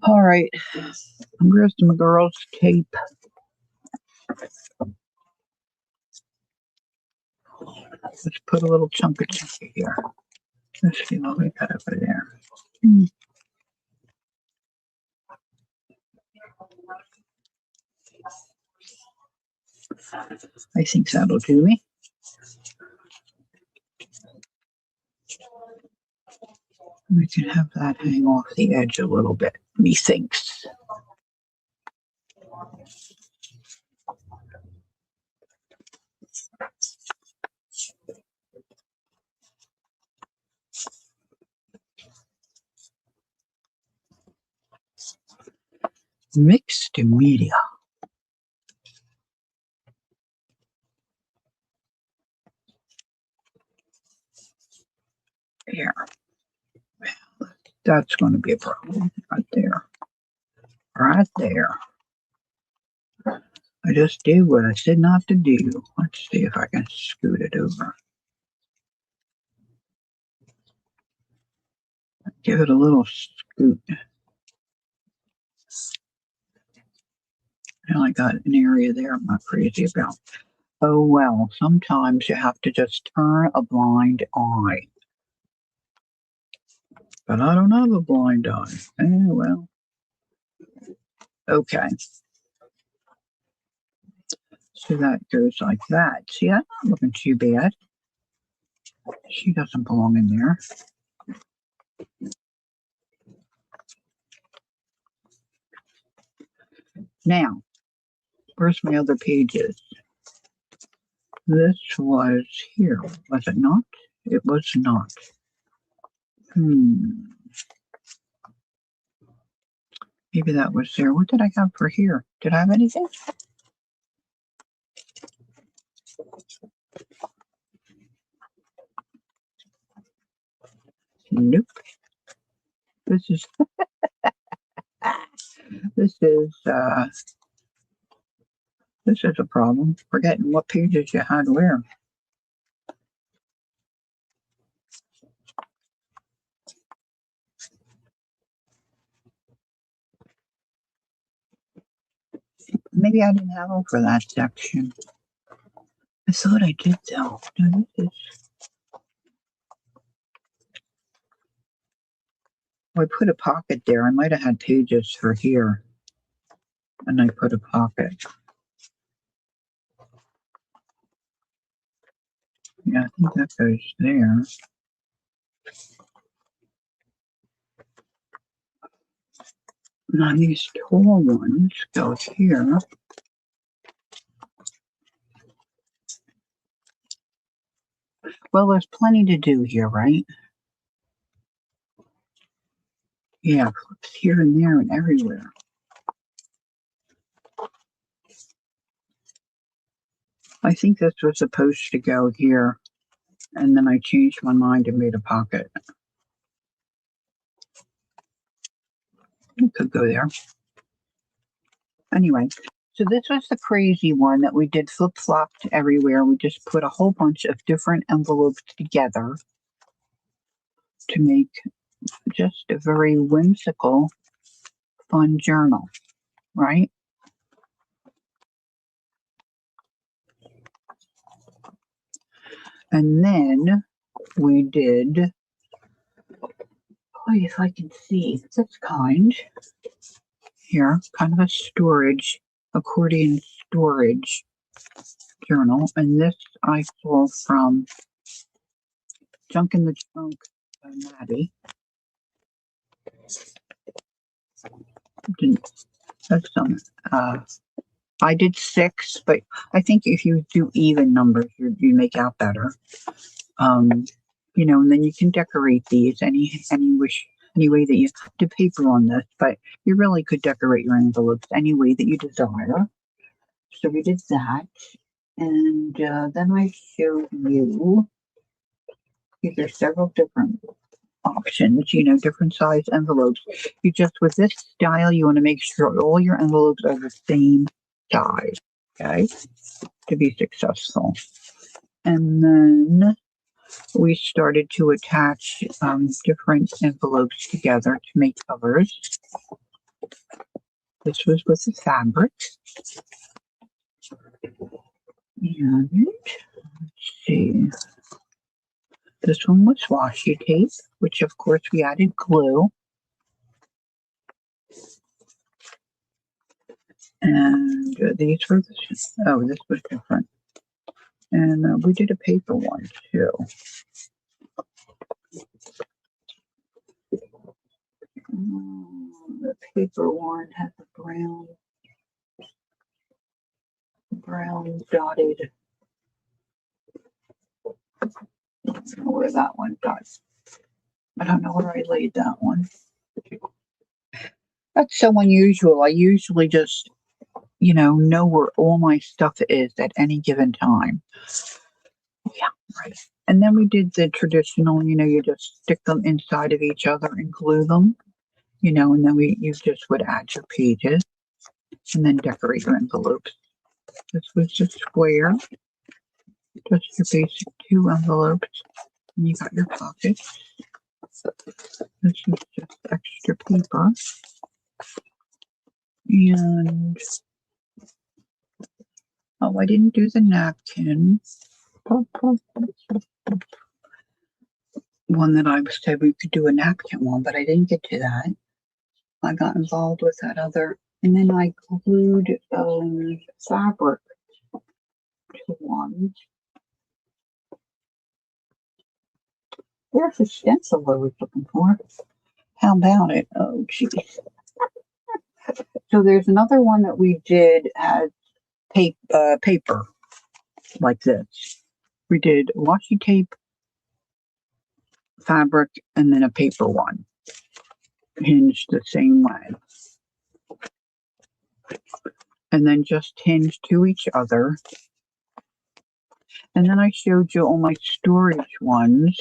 All right, where's my girl's tape? Let's put a little chunk of tape here. Let's see what we got over there. I think that'll do me. We can have that hang off the edge a little bit, methinks. Mixed media. Here. That's going to be a problem right there. Right there. I just did what I said not to do. Let's see if I can scoot it over. Give it a little scoot. Now I got an area there I'm not crazy about. Oh well, sometimes you have to just turn a blind eye. But I don't have a blind eye. Well. Okay. So that goes like that. See, that's not looking too bad. She doesn't belong in there. Now, where's my other pages? This was here, was it not? It was not. Maybe that was there. What did I have for here? Did I have anything? Nope. This is this is a problem. Forgetting what pages you had where. Maybe I didn't have them for that section. I thought I did though. No, this is. I put a pocket there. I might have had pages for here. And I put a pocket. Yeah, I think that goes there. Now these tall ones go here. Well, there's plenty to do here, right? Yeah, flips here and there and everywhere. I think this was supposed to go here, and then I changed my mind and made a pocket. It could go there. Anyway, so this was the crazy one that we did flip-flopped everywhere. We just put a whole bunch of different envelopes together to make just a very whimsical, fun journal, right? And then we did, if I can see, this kind here, kind of a storage, accordion storage journal. And this I saw from Junk in the Trunk by Maddie. That's some, I did 6, but I think if you do even numbers, you make out better. And then you can decorate these any way that you do paper on this, but you really could decorate your envelopes any way that you desire. So we did that, and then I showed you. These are several different options, different size envelopes. With this style, you want to make sure all your envelopes are the same size, okay, to be successful. And then we started to attach different envelopes together to make covers. This was with the fabric. And let's see. This one was washi tape, which of course we added glue. And these were this was different. And we did a paper one too. The paper one has a brown dotted. I don't know where that one got. I don't know where I laid that one. That's so unusual. I usually just, know where all my stuff is at any given time. Yeah, right. And then we did the traditional, you just stick them inside of each other and glue them, and then you just would add your pages and then decorate your envelopes. This was just square, just your basic 2 envelopes, and you got your pockets. This is just extra paper. And I didn't do the napkin. One that I said we could do a napkin one, but I didn't get to that. I got involved with that other, and then I glued fabric to one. There's a stencil I was looking for. How about it? Oh, geez. So there's another one that we did as paper, like this. We did washi tape, fabric, and then a paper one, hinged the same way. And then just hinged to each other. And then I showed you all my storage ones.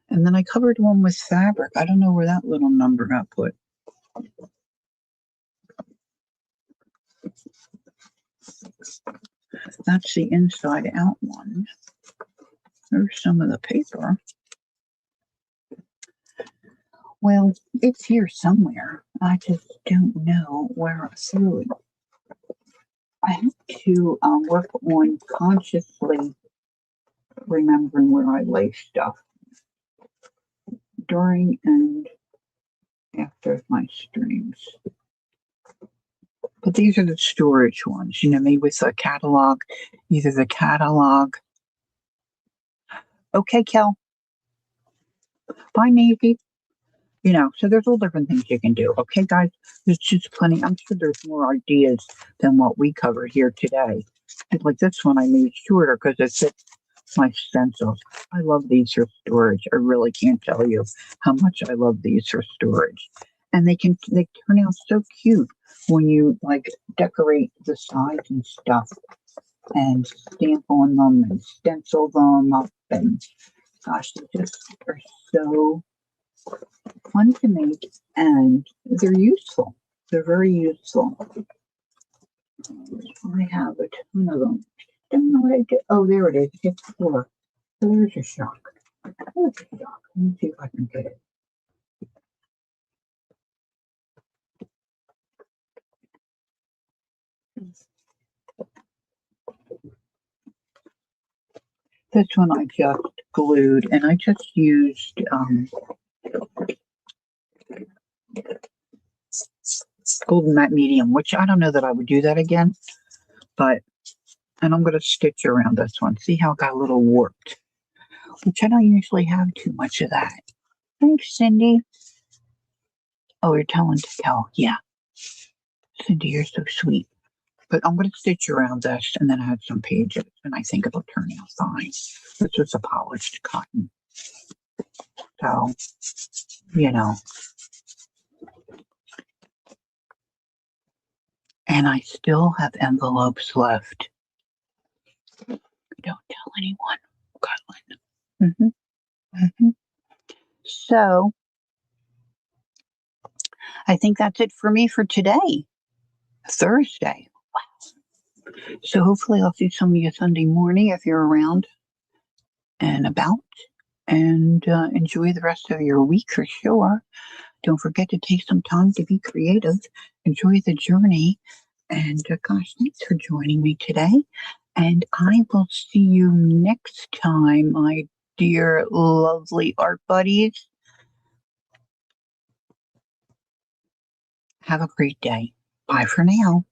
And then I covered one with fabric. I don't know where that little number got put. That's the inside out one. There's some of the paper. Well, it's here somewhere. I just don't know where I threw it. I have to work on consciously remembering where I lay stuff during and after my streams. But these are the storage ones, maybe with a catalog, either the catalog. Okay, Kel. Bye, Maisie. So there's all different things you can do. Okay, guys, there's just plenty. I'm sure there's more ideas than what we covered here today. Like this one, I made shorter because it fits my stencils. I love these for storage. I really can't tell you how much I love these for storage. And they turn out so cute when you like decorate the sides and stuff and stamp on them and stencil them up, and gosh, they just are so fun to make, and they're useful. They're very useful. I have a ton of them. Don't know what I did. Oh, there it is. It hit the floor. So there's a shock. There's a shock. Let me see if I can get it. This one I just glued, and I just used Golden Matte Medium, which I don't know that I would do that again, but, and I'm going to stitch around this one. See how it got a little warped, which I don't usually have too much of that. Thanks, Cindy. Oh, you're telling to tell. Yeah. Cindy, you're so sweet. But I'm going to stitch around this and then add some pages, and I think it'll turn out fine. This is a polished cotton. So, you know. And I still have envelopes left. Don't tell anyone, Gutland. So, I think that's it for me for today, Thursday. Wow. So hopefully I'll see some of you Sunday morning if you're around and about, and enjoy the rest of your week for sure. Don't forget to take some time to be creative. Enjoy the journey. And gosh, thanks for joining me today. And I will see you next time, my dear, lovely art buddies. Have a great day. Bye for now.